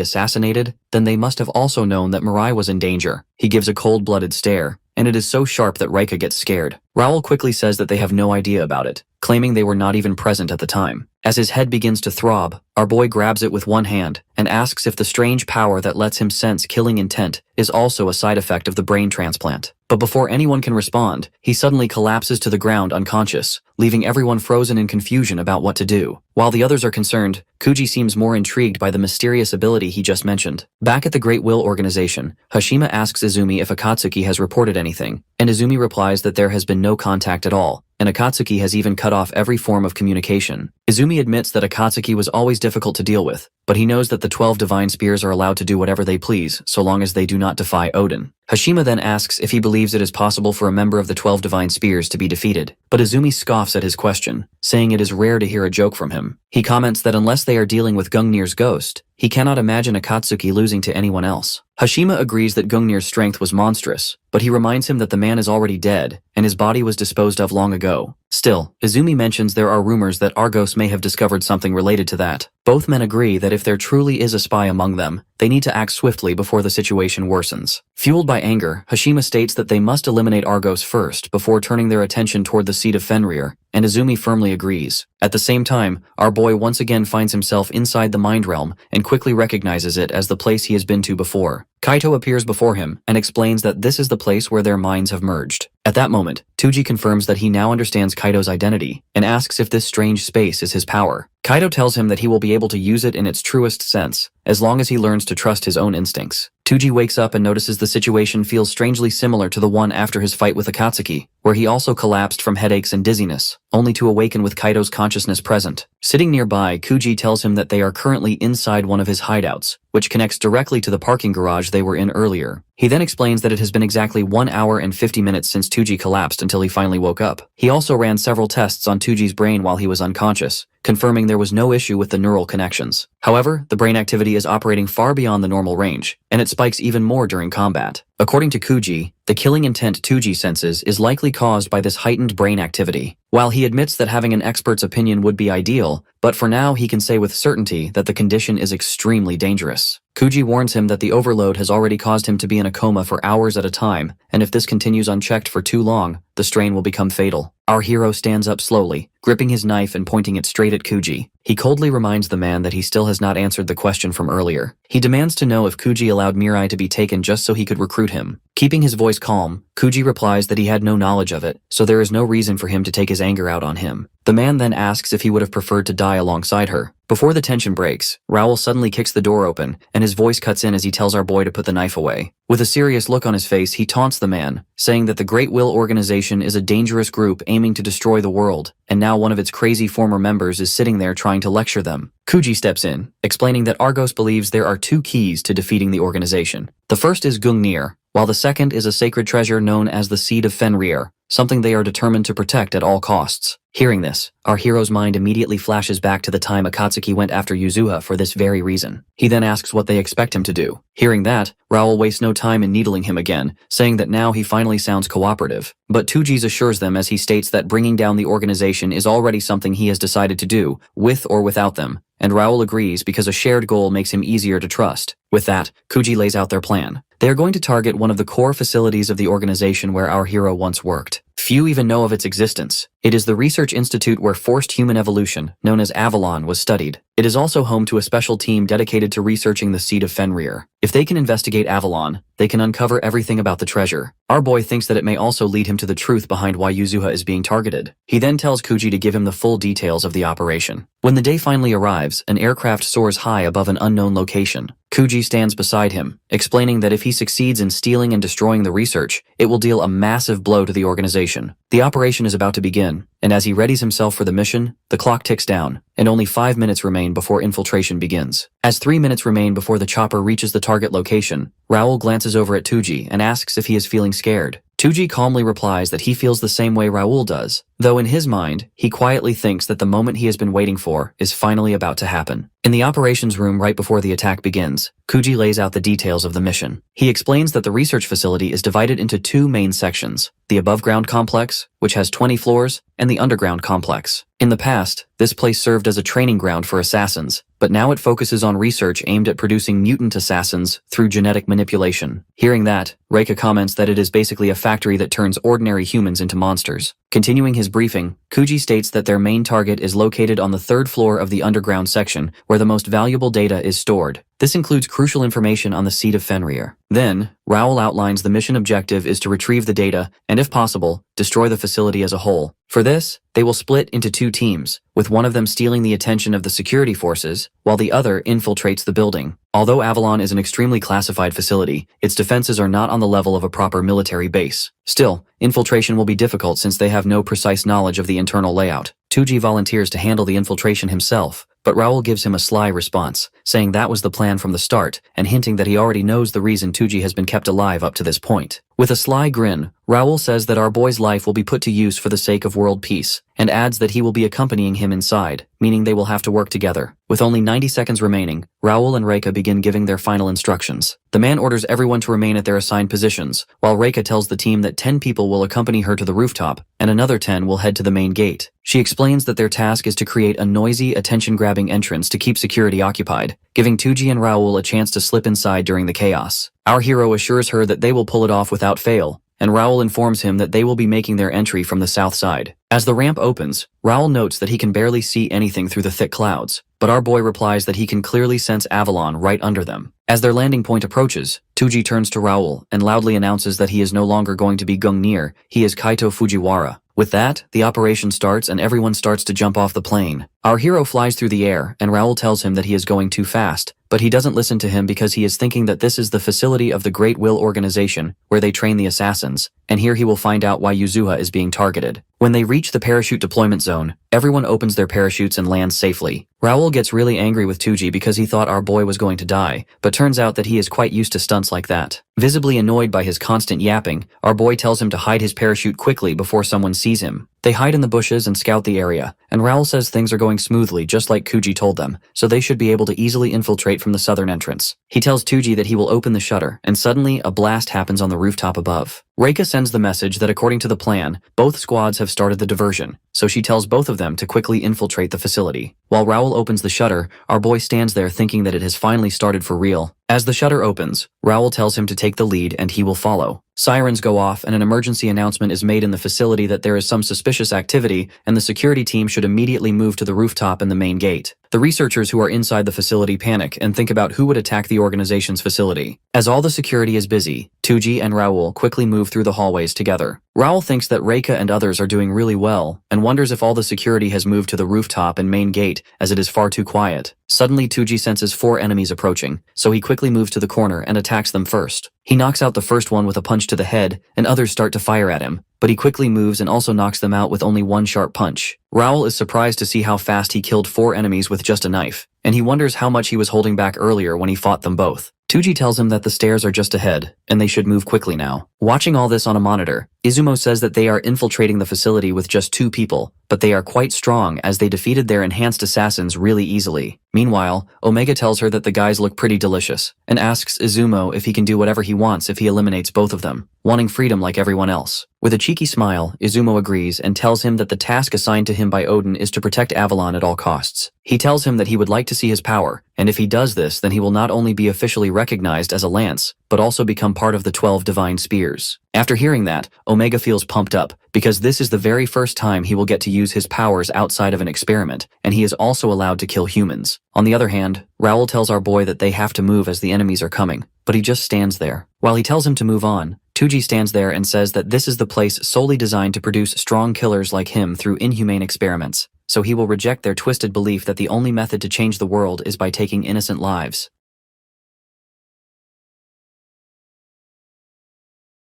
assassinated, then they must have also known that Mirai was in danger. He gives a cold-blooded stare, and it is so sharp that Reika gets scared. Raoul quickly says that they have no idea about it, claiming they were not even present at the time. As his head begins to throb, our boy grabs it with one hand and asks if the strange power that lets him sense killing intent is also a side effect of the brain transplant. But before anyone can respond, he suddenly collapses to the ground unconscious, leaving everyone frozen in confusion about what to do. While the others are concerned, Kuji seems more intrigued by the mysterious ability he just mentioned. Back at the Great Will organization, Hashima asks Izumi if Akatsuki has reported anything, and Izumi replies that there has been no contact at all, and Akatsuki has even cut off every form of communication. Izumi admits that Akatsuki was always difficult to deal with, but he knows that the 12 divine spears are allowed to do whatever they please, so long as they do not defy Odin. Hashima then asks if he believes it is possible for a member of the 12 divine spears to be defeated, but Izumi scoffs at his question, saying it is rare to hear a joke from him. He comments that unless they are dealing with Gungnir's ghost, he cannot imagine Akatsuki losing to anyone else. Hashima agrees that Gungnir's strength was monstrous, but he reminds him that the man is already dead, and his body was disposed of long ago. Still, Izumi mentions there are rumors that Argos may have discovered something related to that. Both men agree that if there truly is a spy among them, they need to act swiftly before the situation worsens. Fueled by anger, Hashima states that they must eliminate Argos first before turning their attention toward the seat of Fenrir, and Izumi firmly agrees. At the same time, our boy once again finds himself inside the mind realm and quickly recognizes it as the place he has been to before. Kaito appears before him and explains that this is the place where their minds have merged. At that moment, Tuji confirms that he now understands Kaito's identity and asks if this strange space is his power. Kaito tells him that he will be able to use it in its truest sense, as long as he learns to trust his own instincts. Tuji wakes up and notices the situation feels strangely similar to the one after his fight with Akatsuki, where he also collapsed from headaches and dizziness, only to awaken with Kaito's consciousness present. Sitting nearby, Kuji tells him that they are currently inside one of his hideouts, which connects directly to the parking garage they were in earlier. He then explains that it has been exactly 1 hour and 50 minutes since Tuji collapsed until he finally woke up. He also ran several tests on Tuji's brain while he was unconscious, confirming there was no issue with the neural connections. However, the brain activity is operating far beyond the normal range, and it spikes even more during combat. According to Kuji, the killing intent Tuji senses is likely caused by this heightened brain activity. While he admits that having an expert's opinion would be ideal, but for now he can say with certainty that the condition is extremely dangerous. Kuji warns him that the overload has already caused him to be in in a coma for hours at a time, and if this continues unchecked for too long, the strain will become fatal. Our hero stands up slowly, gripping his knife and pointing it straight at Kuji. He coldly reminds the man that he still has not answered the question from earlier. He demands to know if Kuji allowed Mirai to be taken just so he could recruit him. Keeping his voice calm, Kuji replies that he had no knowledge of it, so there is no reason for him to take his anger out on him. The man then asks if he would have preferred to die alongside her. Before the tension breaks, Raoul suddenly kicks the door open, and his voice cuts in as he tells our boy to put the knife away. With a serious look on his face, he taunts the man, saying that the Great Will Organization is a dangerous group aiming to destroy the world, and now one of its crazy former members is sitting there trying to lecture them. Kuji steps in, explaining that Argos believes there are two keys to defeating the organization. The first is Gungnir, while the second is a sacred treasure known as the Seed of Fenrir, something they are determined to protect at all costs. Hearing this, our hero's mind immediately flashes back to the time Akatsuki went after Yuzuha for this very reason. He then asks what they expect him to do. Hearing that, Raoul wastes no time in needling him again, saying that now he finally sounds cooperative. But Tujis assures them as he states that bringing down the organization is already something he has decided to do, with or without them. And Raoul agrees because a shared goal makes him easier to trust. With that, Kuji lays out their plan. They are going to target one of the core facilities of the organization where our hero once worked. Few even know of its existence. It is the research institute where forced human evolution, known as Avalon, was studied. It is also home to a special team dedicated to researching the Seed of Fenrir. If they can investigate Avalon, they can uncover everything about the treasure. Our boy thinks that it may also lead him to the truth behind why Yuzuha is being targeted. He then tells Kuji to give him the full details of the operation. When the day finally arrives, an aircraft soars high above an unknown location. Kuji stands beside him, explaining that if he succeeds in stealing and destroying the research, it will deal a massive blow to the organization. The operation is about to begin, and as he readies himself for the mission, the clock ticks down, and only 5 minutes remain before infiltration begins. As 3 minutes remain before the chopper reaches the target location, Raoul glances over at Tuji and asks if he is feeling scared. Tuji calmly replies that he feels the same way Raoul does, though in his mind, he quietly thinks that the moment he has been waiting for is finally about to happen. In the operations room right before the attack begins, Kuji lays out the details of the mission. He explains that the research facility is divided into two main sections, the above-ground complex, which has 20 floors, and the underground complex. In the past, this place served as a training ground for assassins, but now it focuses on research aimed at producing mutant assassins through genetic manipulation. Hearing that, Reika comments that it is basically a factory that turns ordinary humans into monsters. Continuing his briefing, Kuji states that their main target is located on the 3rd floor of the underground section, where the most valuable data is stored. This includes crucial information on the Seed of Fenrir. Then, Raoul outlines the mission objective is to retrieve the data and, if possible, destroy the facility as a whole. For this, they will split into 2 teams, with one of them stealing the attention of the security forces, while the other infiltrates the building. Although Avalon is an extremely classified facility, its defenses are not on the level of a proper military base. Still, infiltration will be difficult since they have no precise knowledge of the internal layout. Tuji volunteers to handle the infiltration himself, but Raoul gives him a sly response, saying that was the plan from the start, and hinting that he already knows the reason Tuji has been kept alive up to this point. With a sly grin, Raoul says that our boy's life will be put to use for the sake of world peace, and adds that he will be accompanying him inside, meaning they will have to work together. With only 90 seconds remaining, Raoul and Reika begin giving their final instructions. The man orders everyone to remain at their assigned positions, while Reika tells the team that 10 people will accompany her to the rooftop, and another 10 will head to the main gate. She explains that their task is to create a noisy, attention-grabbing entrance to keep security occupied, giving Tuji and Raoul a chance to slip inside during the chaos. Our hero assures her that they will pull it off without fail, and Raoul informs him that they will be making their entry from the south side. As the ramp opens, Raoul notes that he can barely see anything through the thick clouds, but our boy replies that he can clearly sense Avalon right under them. As their landing point approaches, Tuji turns to Raoul and loudly announces that he is no longer going to be Gungnir, he is Kaito Fujiwara. With that, the operation starts and everyone starts to jump off the plane. Our hero flies through the air, and Raoul tells him that he is going too fast, but he doesn't listen to him because he is thinking that this is the facility of the Great Will Organization, where they train the assassins, and here he will find out why Yuzuha is being targeted. When they reach the parachute deployment zone, everyone opens their parachutes and lands safely. Raoul gets really angry with Tuji because he thought our boy was going to die, but turns out that he is quite used to stunts like that. Visibly annoyed by his constant yapping, our boy tells him to hide his parachute quickly before someone sees him. They hide in the bushes and scout the area, and Raoul says things are going smoothly just like Kuji told them, so they should be able to easily infiltrate from the southern entrance. He tells Tuji that he will open the shutter, and suddenly a blast happens on the rooftop above. Reika sends the message that according to the plan, both squads have started the diversion, so she tells both of them to quickly infiltrate the facility. While Raoul opens the shutter, our boy stands there thinking that it has finally started for real. As the shutter opens, Raoul tells him to take the lead and he will follow. Sirens go off and an emergency announcement is made in the facility that there is some suspicious activity and the security team should immediately move to the rooftop and the main gate. The researchers who are inside the facility panic and think about who would attack the organization's facility. As all the security is busy, Tuji and Raoul quickly move through the hallways together. Raoul thinks that Reika and others are doing really well and wonders if all the security has moved to the rooftop and main gate as it is far too quiet. Suddenly Tuji senses 4 enemies approaching, so he quickly moves to the corner and attacks them first. He knocks out the first one with a punch to the head and others start to fire at him, but he quickly moves and also knocks them out with only one sharp punch. Raoul is surprised to see how fast he killed 4 enemies with just a knife, and he wonders how much he was holding back earlier when he fought them both. Tuji tells him that the stairs are just ahead, and they should move quickly now. Watching all this on a monitor, Izumo says that they are infiltrating the facility with just 2 people, but they are quite strong as they defeated their enhanced assassins really easily. Meanwhile, Omega tells her that the guys look pretty delicious, and asks Izumo if he can do whatever he wants if he eliminates both of them, wanting freedom like everyone else. With a cheeky smile, Izumo agrees and tells him that the task assigned to him by Odin is to protect Avalon at all costs. He tells him that he would like to see his power, and if he does this then he will not only be officially recognized as a lance, but also become part of the 12 divine spears. After hearing that, Omega feels pumped up, because this is the very first time he will get to use his powers outside of an experiment, and he is also allowed to kill humans. On the other hand, Raoul tells our boy that they have to move as the enemies are coming, but he just stands there. While he tells him to move on, Tuji stands there and says that this is the place solely designed to produce strong killers like him through inhumane experiments, so he will reject their twisted belief that the only method to change the world is by taking innocent lives.